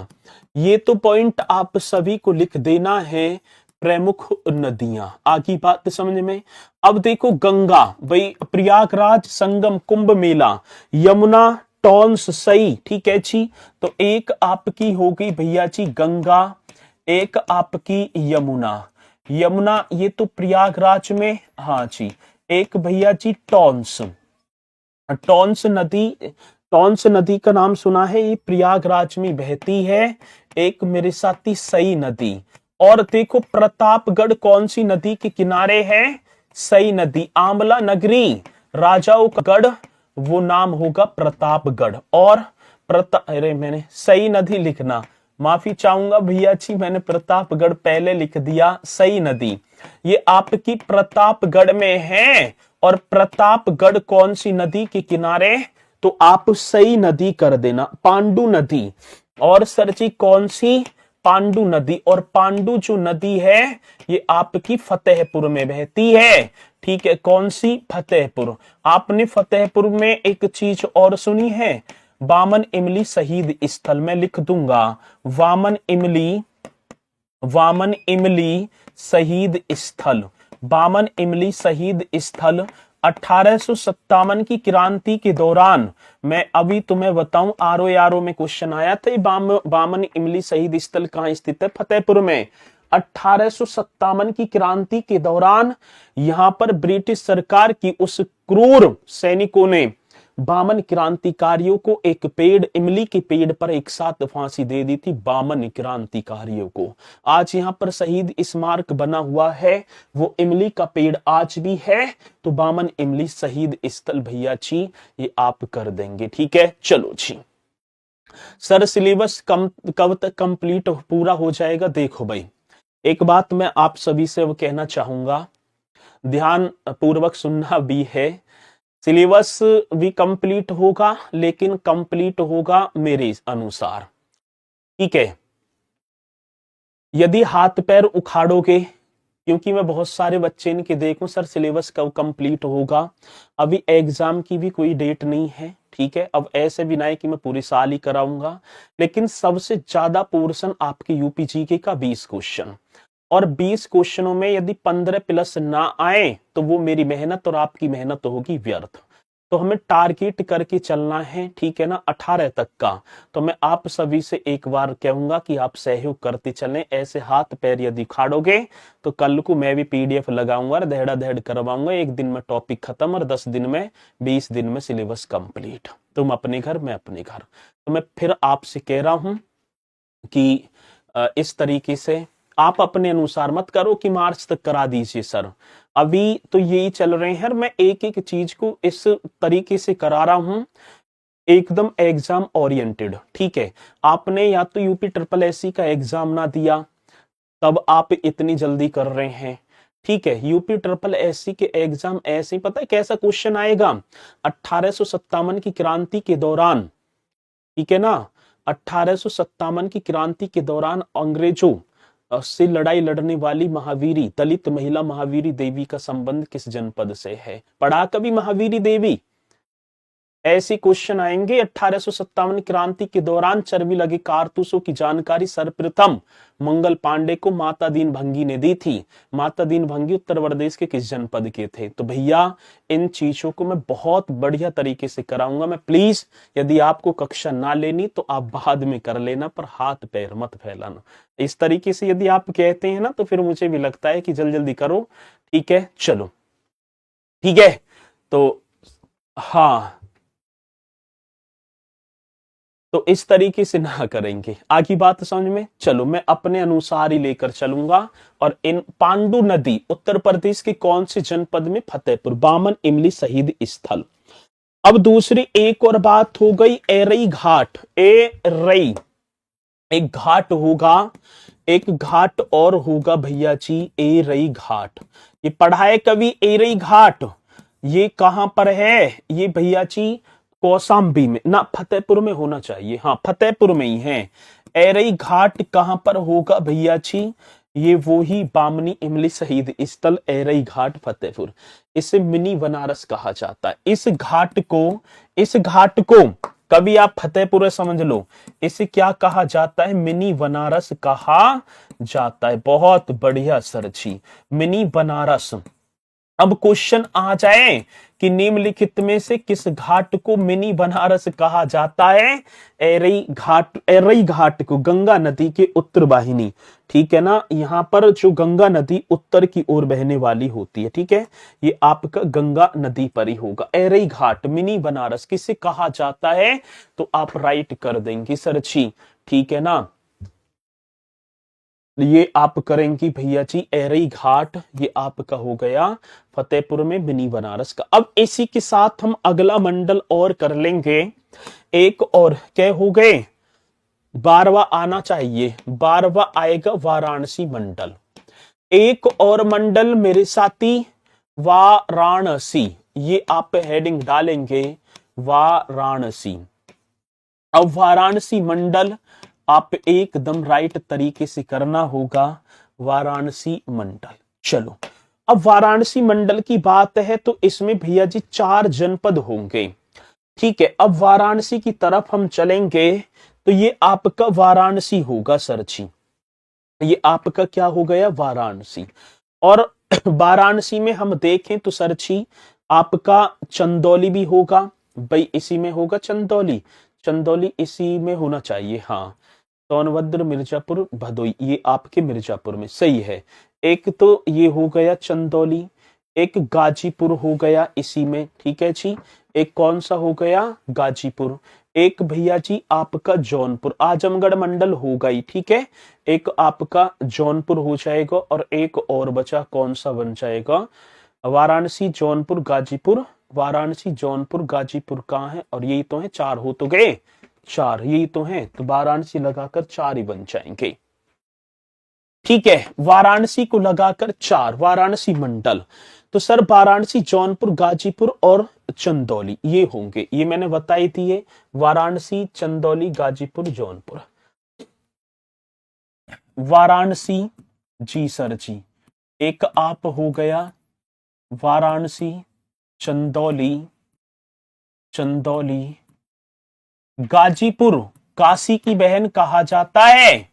Speaker 1: ये तो पॉइंट आप सभी को लिख देना है, प्रमुख नदियां। आगे बात समझ में। अब देखो गंगा, भाई प्रयागराज संगम कुंभ मेला, यमुना टॉन्स, सही, ठीक है जी। तो एक आपकी होगी भैया जी गंगा, एक आपकी यमुना। यमुना ये तो प्रयागराज में, हाँ जी। एक भैया जी टॉन्स, टॉन्स नदी का नाम सुना है, ये प्रयागराज में बहती है। एक मेरे साथी सई नदी। और देखो प्रतापगढ़ कौन सी नदी के किनारे है? सई नदी। आंवला नगरी, राजाओं का गढ़, वो नाम होगा प्रतापगढ़। और अरे मैंने सई नदी लिखना, माफी चाहूंगा भैया जी, मैंने प्रतापगढ़ पहले लिख दिया, सई नदी ये आपकी प्रतापगढ़ में है। और प्रतापगढ़ कौन सी नदी के किनारे? तो आप सई नदी कर देना, पांडु नदी। और सर जी कौन सी? पांडु नदी। और पांडु जो नदी है ये आपकी फतेहपुर में बहती है, ठीक है। कौन सी? फतेहपुर। आपने फतेहपुर में एक चीज और सुनी है, वामन इमली शहीद स्थल, में लिख दूंगा वामन इमली शहीद स्थल, वामन इमली शहीद स्थल। 1857 की क्रांति के दौरान, मैं अभी तुम्हें बताऊं, आरओ में क्वेश्चन आया था, वामन इमली शहीद स्थल कहां स्थित है? फतेहपुर में। 1857 की क्रांति के दौरान यहां पर ब्रिटिश सरकार की उस क्रूर सैनिकों ने बामन क्रांतिकारियों को एक पेड़, इमली के पेड़ पर एक साथ फांसी दे दी थी, बामन क्रांतिकारियों को। आज यहाँ पर शहीद स्मारक बना हुआ है, वो इमली का पेड़ आज भी है। तो बामन इमली शहीद स्थल भैया जी ये आप कर देंगे, ठीक है। चलो जी, सर सिलेबस कब तक कंप्लीट पूरा हो जाएगा? देखो भाई, एक बात मैं आप सभी से वो कहना चाहूंगा, ध्यान पूर्वक सुनना भी है। सिलेबस भी कंप्लीट होगा, लेकिन कंप्लीट होगा मेरे अनुसार, ठीक है। यदि हाथ पैर उखाड़ोगे क्योंकि मैं बहुत सारे बच्चे इनके देखूं सर सिलेबस कब कंप्लीट होगा, अभी एग्जाम की भी कोई डेट नहीं है, ठीक है। अब ऐसे भी ना है कि मैं पूरे साल ही कराऊंगा, लेकिन सबसे ज्यादा पोर्शन आपके यूपी जीके का 20 क्वेश्चन, और 20 क्वेश्चनों में यदि 15 प्लस ना आए तो वो मेरी मेहनत और आपकी मेहनत होगी व्यर्थ। तो हमें टारगेट करके चलना है, ठीक है ना, 18 तक का। तो मैं आप सभी से एक बार कहूंगा कि आप सहयोग करते चलें, ऐसे हाथ पैर यदि खाड़ोगे तो कल को मैं भी पीडीएफ लगाऊंगा और दहेड़ा दहेड़ करवाऊंगा, एक दिन में टॉपिक खत्म और 10 दिन में 20 दिन में सिलेबस कंप्लीट। तुम अपने घर, मैं अपने घर। तो मैं फिर आपसे कह रहा हूं कि इस तरीके से आप अपने अनुसार मत करो कि मार्च तक करा दीजिए सर, अभी तो यही चल रहे हैं। मैं एक एक चीज को इस तरीके से करा रहा हूं, एकदम एग्जाम ओरिएंटेड, ठीक है। आपने या तो यूपी ट्रिपल एससी का एग्जाम ना दिया तब आप इतनी जल्दी कर रहे हैं, ठीक है। यूपी ट्रिपल एससी के एग्जाम ऐसे ही, पता है कैसा क्वेश्चन आएगा, 1857 की क्रांति के दौरान, ठीक है ना, 1857 की क्रांति के दौरान अंग्रेजों से लड़ाई लड़ने वाली महावीरी दलित महिला महावीरी देवी का संबंध किस जनपद से है। पढ़ा कभी महावीरी देवी? ऐसे क्वेश्चन आएंगे। 1857 क्रांति के दौरान चर्बी लगे कारतूसों की जानकारी सर्वप्रथम मंगल पांडे को माता दीन भंगी ने दी थी। माता दीन भंगी उत्तर प्रदेश के किस जनपद के थे? तो भैया इन चीजों को मैं बहुत बढ़िया तरीके से कराऊंगा। मैं प्लीज, यदि आपको कक्षा ना लेनी तो आप बाद में कर लेना, पर हाथ पैर मत फैलाना। इस तरीके से यदि आप कहते हैं ना तो फिर मुझे भी लगता है कि जल्दी जल्दी करो, ठीक है। चलो ठीक है, तो हाँ, तो इस तरीके से ना करेंगे। आगे बात समझ में? चलो मैं अपने अनुसार ही लेकर चलूंगा। और इन पांडु नदी उत्तर प्रदेश के कौन से जनपद में? फतेहपुर, बामन इमली शहीद स्थल। अब दूसरी एक और बात हो गई, एरई घाट। एरई एक घाट होगा, एक घाट और होगा भैया जी, एरई घाट। ये पढ़ा है कभी एरई घाट? ये कहां पर है ये भैया जी? कौशाम्बी में ना, फतेहपुर में होना चाहिए, हाँ फतेहपुर में ही है। एरई घाट कहां पर होगा भैया जी? ये वो ही बामनी इमली शहीद स्थल, एरई घाट फतेहपुर। इसे मिनी बनारस कहा जाता है। इस घाट को कभी आप फतेहपुर समझ लो, इसे क्या कहा जाता है? मिनी बनारस कहा जाता है। बहुत बढ़िया सर जी, मिनी बनारस। अब क्वेश्चन आ जाए कि निम्नलिखित में से किस घाट को मिनी बनारस कहा जाता है? एरई घाट को गंगा नदी के उत्तर वाहिनी, ठीक है ना, यहां पर जो गंगा नदी उत्तर की ओर बहने वाली होती है, ठीक है, ये आपका गंगा नदी पर ही होगा। एरई घाट मिनी बनारस किसे कहा जाता है? तो आप राइट कर देंगे सर जी, ठीक है ना। ये आप करेंगी भैया जी, एरई घाट ये आपका हो गया फतेहपुर में मिनी बनारस का। अब इसी के साथ हम अगला मंडल और कर लेंगे, एक और क्या हो गए, 12वां आना चाहिए, 12वां आएगा वाराणसी मंडल। एक और मंडल मेरे साथी, वाराणसी, ये आप हेडिंग डालेंगे वाराणसी। अब वाराणसी मंडल आप एकदम राइट तरीके से करना होगा, वाराणसी मंडल। चलो अब वाराणसी मंडल की बात है तो इसमें भैया जी 4 जनपद होंगे, ठीक है। अब वाराणसी की तरफ हम चलेंगे तो ये आपका वाराणसी होगा सर जी, ये आपका क्या हो गया? वाराणसी। और वाराणसी में हम देखें तो सर जी आपका चंदौली भी होगा, भाई इसी में होगा चंदौली, चंदौली इसी में होना चाहिए, हाँ। सोनभद्र, मिर्जापुर, भदोई, ये आपके मिर्जापुर में सही है। एक तो ये हो गया चंदौली, एक गाजीपुर हो गया इसी में, ठीक है जी। एक कौन सा हो गया? गाजीपुर। एक भैया जी आपका जौनपुर, आजमगढ़ मंडल होगा ही, ठीक है। एक आपका जौनपुर हो जाएगा और एक और बचा, कौन सा बन जाएगा? वाराणसी, जौनपुर, गाजीपुर। वाराणसी, जौनपुर, गाजीपुर कहाँ है? और यही तो है, 4 हो तो गए, 4 यही तो है, तो वाराणसी लगाकर 4 ही बन जाएंगे, ठीक है। वाराणसी को लगाकर 4 वाराणसी मंडल। तो सर वाराणसी, जौनपुर, गाजीपुर और चंदौली ये होंगे, ये मैंने बताई थी, ये वाराणसी, चंदौली, गाजीपुर, जौनपुर। वाराणसी जी सर जी, एक आप हो गया वाराणसी, चंदौली, चंदौली, गाजीपुर काशी की बहन कहा जाता है,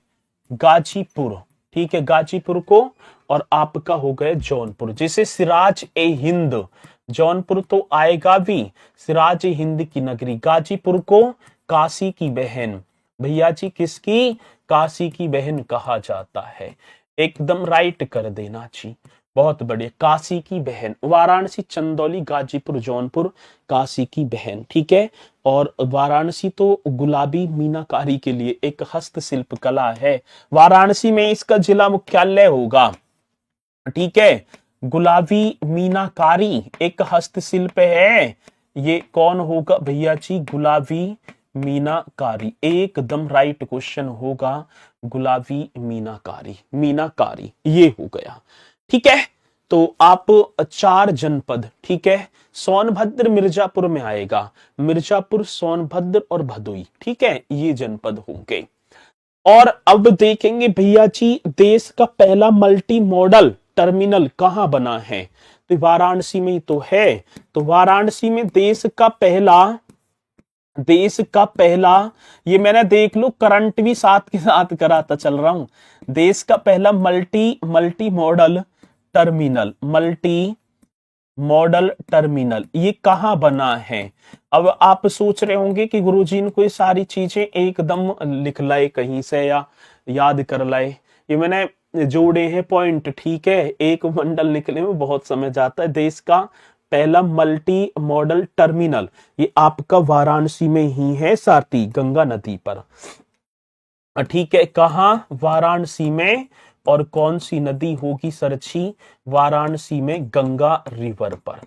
Speaker 1: गाजीपुर, ठीक है, गाजीपुर को। और आपका हो गया जौनपुर, जैसे सिराज ए हिंद, जौनपुर तो आएगा भी, सिराज ए हिंद की नगरी, गाजीपुर को काशी की बहन, भैया जी किसकी, काशी की बहन कहा जाता है। एकदम राइट कर देना जी, बहुत बढ़िया, काशी की बहन, वाराणसी, चंदौली, गाजीपुर, जौनपुर, काशी की बहन, ठीक है। और वाराणसी तो गुलाबी मीनाकारी के लिए एक हस्तशिल्प कला है, वाराणसी में इसका जिला मुख्यालय होगा, ठीक है। गुलाबी मीनाकारी एक हस्तशिल्प है, ये कौन होगा भैया जी, गुलाबी मीनाकारी, एकदम राइट क्वेश्चन होगा, गुलाबी मीनाकारी, मीनाकारी ये हो गया, ठीक है। तो आप 4 जनपद, ठीक है, सोनभद्र मिर्जापुर में आएगा, मिर्जापुर, सोनभद्र और भदोई, ठीक है, ये जनपद होंगे। और अब देखेंगे भैया जी, देश का पहला मल्टी मॉडल टर्मिनल कहां बना है, तो वाराणसी में ही तो है। तो वाराणसी में देश का पहला, ये मैंने देख लो करंट भी साथ के साथ कराता चल रहा हूं, देश का पहला multi modal terminal, multi modal terminal ये कहां बना है। अब आप सोच रहे होंगे कि गुरुजी इनको ये सारी चीजें एकदम लिख लाए कहीं से या याद कर लाए, ये मैंने जोड़े हैं पॉइंट, ठीक है, एक मंडल निकलने में बहुत समय जाता है। देश का पहला मल्टी मॉडल टर्मिनल ये आपका वाराणसी में ही है, साथी गंगा नदी पर, ठीक है, कहां, वाराणसी में। और कौन सी नदी होगी सरची, वाराणसी में गंगा रिवर पर,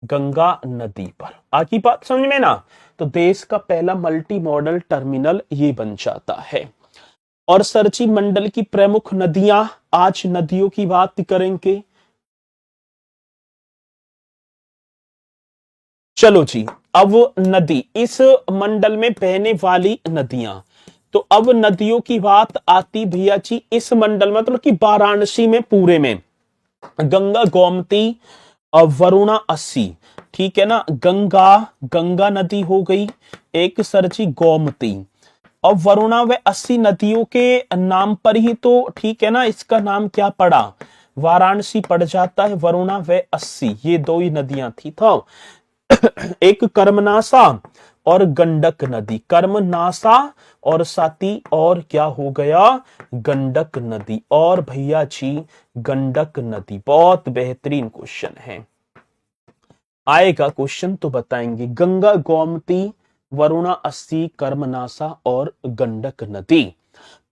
Speaker 1: गंगा नदी पर, आकी बात समझ में ना। तो देश का पहला मल्टी मॉडल टर्मिनल ये बन जाता है। और सरची मंडल की प्रमुख नदियां, आज नदियों की बात करेंगे। चलो जी, अब नदी, इस मंडल में बहने वाली नदियां, तो अब नदियों की बात आती भैया जी इस मंडल में, मतलब कि वाराणसी में पूरे में, गंगा, गोमती, वरुणा, अस्सी, ठीक है ना, गंगा नदी हो गई एक सरची, गोमती और वरुणा व अस्सी नदियों के नाम पर ही तो, ठीक है ना, इसका नाम क्या पड़ा, वाराणसी पड़ जाता है, वरुणा व अस्सी ये दो ही नदियां थी। तो एक कर्मनासा और गंडक नदी, कर्मनासा और साथी और क्या हो गया, गंडक नदी। और भैया जी गंडक नदी, बहुत बेहतरीन क्वेश्चन है, आएगा क्वेश्चन तो बताएंगे। गंगा, गोमती, वरुणा, अस्सी, कर्मनासा और गंडक नदी।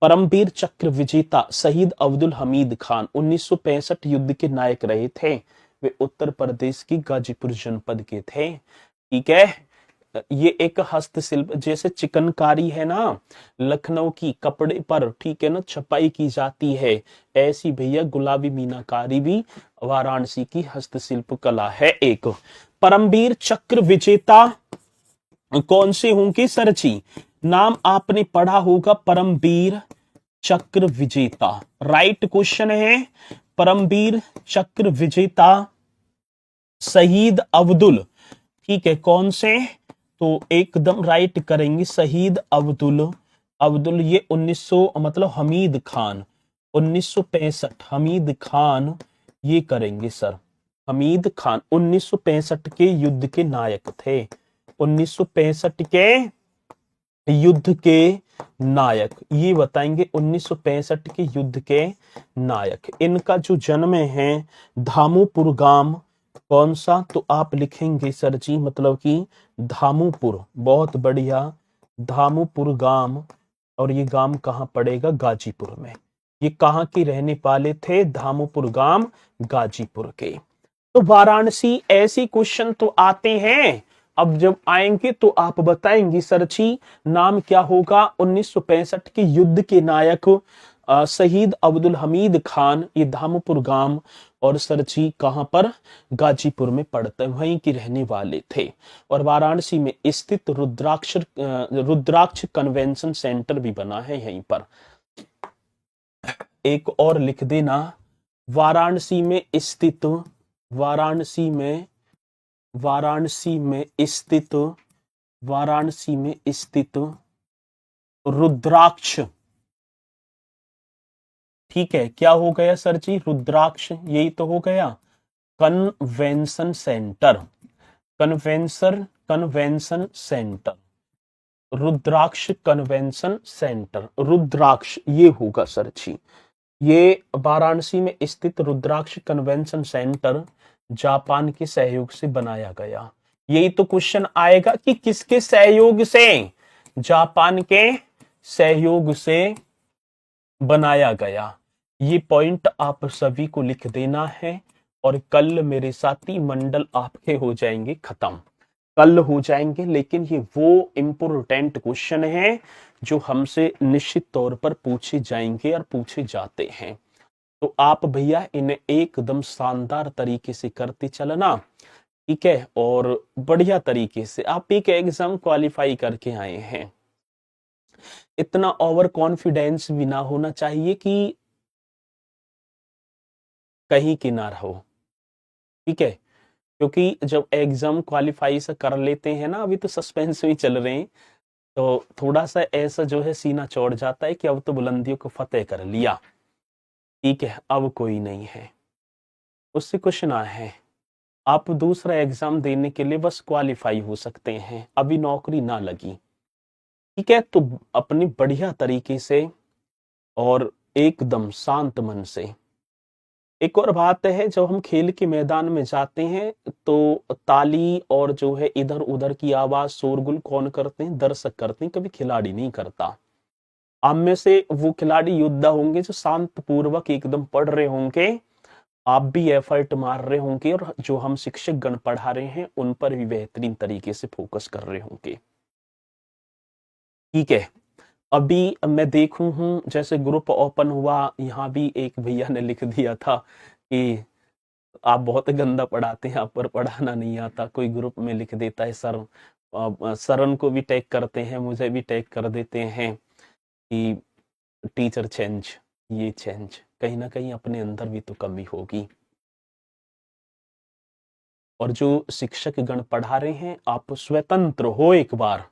Speaker 1: परमवीर चक्र विजेता शहीद अब्दुल हमीद खान 1965 युद्ध के नायक रहे थे, वे उत्तर प्रदेश की गाजीपुर जनपद के थे, ठीक है। ये एक हस्तशिल्प, जैसे चिकनकारी है ना लखनऊ की कपड़े पर, ठीक है ना, छपाई की जाती है, ऐसी भैया गुलाबी मीनाकारी भी वाराणसी की हस्तशिल्प कला है एक। परमवीर चक्र विजेता कौन से होंगे सरची, नाम आपने पढ़ा होगा, परमवीर चक्र विजेता, राइट क्वेश्चन है। परमवीर चक्र विजेता शहीद अब्दुल, ठीक है, कौन से, तो एकदम राइट करेंगे, शहीद अब्दुल ये 1900, मतलब हमीद खान 1965, हमीद खान ये करेंगे सर, हमीद खान 1965 के युद्ध के नायक थे, 1965 के युद्ध के नायक, ये बताएंगे 1965 के युद्ध के नायक। इनका जो जन्म है धामुपुर गांव, कौन सा, तो आप लिखेंगे सर जी, मतलब कि धामुपुर, बहुत बढ़िया, धामुपुर गांव। और ये गांव कहां पड़ेगा, गाजीपुर में। ये कहां के रहने वाले थे, धामुपुर गांव गाजीपुर के। तो वाराणसी, ऐसी क्वेश्चन तो आते हैं, अब जब आएंगे तो आप बताएंगी सरची नाम क्या होगा, 1965 के युद्ध के नायक शहीद अब्दुल हमीद खान, ये धामुपुर गांव और सरची कहां पर, गाजीपुर में पड़ता है, वहीं के रहने वाले थे। और वाराणसी में स्थित रुद्राक्ष कन्वेंशन सेंटर भी बना है यहीं पर। एक और लिख देना, वाराणसी में स्थित, वाराणसी में, वाराणसी में स्थित, वाराणसी में स्थित रुद्राक्ष, ठीक है, क्या हो गया सर जी? रुद्राक्ष, यही तो हो गया convention centre, convention, convention centre, Rudraksh convention centre, Rudraksh ये होगा सर जी। ये वाराणसी में स्थित रुद्राक्ष कन्वेंशन सेंटर जापान के सहयोग से बनाया गया। यही तो क्वेश्चन आएगा कि किसके सहयोग से? जापान के सहयोग से बनाया गया। ये पॉइंट आप सभी को लिख देना है और कल मेरे साथी मंडल आपके हो जाएंगे खत्म, कल हो जाएंगे। लेकिन ये वो इंपोर्टेंट क्वेश्चन है जो हमसे निश्चित तौर पर पूछे जाएंगे और पूछे जाते हैं। तो आप भैया इन्हें एकदम शानदार तरीके से करते चलना, ठीक है, और बढ़िया तरीके से आप एक एग्जाम क्वालिफाई करके आए हैं। इतना ओवर कॉन्फिडेंस भी ना होना चाहिए कि कहीं की ना रहो, ठीक है, क्योंकि जब एग्जाम क्वालिफाई से कर लेते हैं ना, अभी तो सस्पेंस में चल रहे हैं, तो थोड़ा सा ऐसा जो है सीना चौड़ जाता है कि अब तो बुलंदियों को फतेह कर लिया, ठीक है, अब कोई नहीं है। उससे कुछ ना है, आप दूसरा एग्जाम देने के लिए बस क्वालिफाई हो सकते हैं, अभी नौकरी ना लगी, ठीक है। तो अपनी बढ़िया तरीके से और एकदम शांत मन से। एक और बात है, जब हम खेल के मैदान में जाते हैं तो ताली और जो है इधर उधर की आवाज शोरगुल कौन करते हैं? दर्शक करते हैं, कभी खिलाड़ी नहीं करता। आप में से वो खिलाड़ी योद्धा होंगे जो शांत पूर्वक एकदम पढ़ रहे होंगे, आप भी एफर्ट मार रहे होंगे और जो हम शिक्षक गण पढ़ा रहे हैं उन पर भी बेहतरीन तरीके से फोकस कर रहे होंगे, ठीक है। अभी मैं देखूं हूं, जैसे ग्रुप ओपन हुआ, यहाँ भी एक भैया ने लिख दिया था कि आप बहुत गंदा पढ़ाते हैं, आप पर पढ़ाना नहीं आता। कोई ग्रुप में लिख देता है सर, सरन को भी टैग करते हैं, मुझे भी टैग कर देते हैं कि टीचर चेंज, ये चेंज, कहीं ना कहीं अपने अंदर भी तो कमी होगी। और जो शिक्षक गण पढ़ा रहे हैं, आप स्वतंत्र हो, एक बार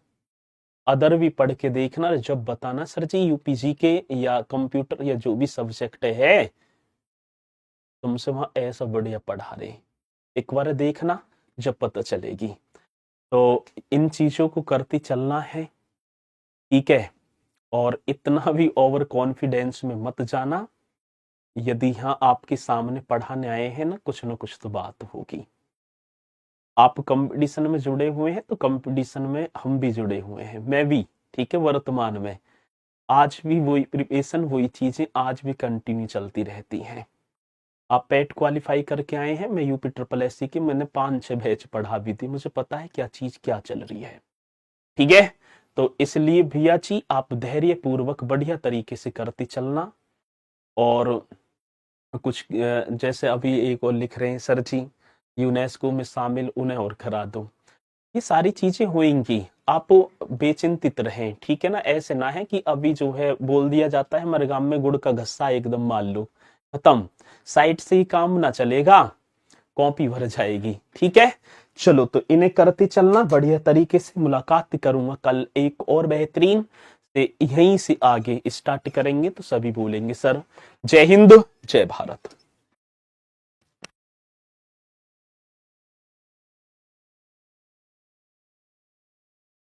Speaker 1: अदर भी पढ़ के देखना, जब बताना सर जी यूपीजी के या कंप्यूटर या जो भी सब्जेक्ट है तुमसे वहां ऐसा बढ़िया पढ़ा रहे, एक बार देखना, जब पता चलेगी। तो इन चीजों को करते चलना है, ठीक है, और इतना भी ओवर कॉन्फिडेंस में मत जाना। यदि यहाँ आपके सामने पढ़ाने आए हैं ना कुछ तो बात होगी। आप कंपटीशन में जुड़े हुए हैं तो कंपटीशन में हम भी जुड़े हुए हैं, मैं भी, ठीक है, वर्तमान में आज भी वही प्रिपरेशन, वही चीजें आज भी कंटिन्यू चलती रहती हैं। आप पेट क्वालिफाई करके आए हैं, मैं यूपी ट्रिपल एससी की मैंने 5-6 बैच पढ़ा भी थी, मुझे पता है क्या चीज क्या चल रही है, ठीक है। तो इसलिए भैया जी आप धैर्य पूर्वक बढ़िया तरीके से करते चलना। और कुछ जैसे अभी एक और लिख रहे हैं सर जी यूनेस्को में शामिल उन्हें और करा दो, ये सारी चीजें होंगी, आप बेचिंतित रहें, ठीक है ना। ऐसे ना है कि अभी जो है बोल दिया जाता है हमारे गांव में गुड़ का घस्सा एकदम मान लो, खत्म, साइट से ही काम ना चलेगा, कॉपी भर जाएगी, ठीक है। चलो तो इन्हें करते चलना बढ़िया तरीके से। मुलाकात करूंगा कल एक और बेहतरीन से, यहीं से आगे स्टार्ट करेंगे तो सभी बोलेंगे सर जय हिंद जय भारत।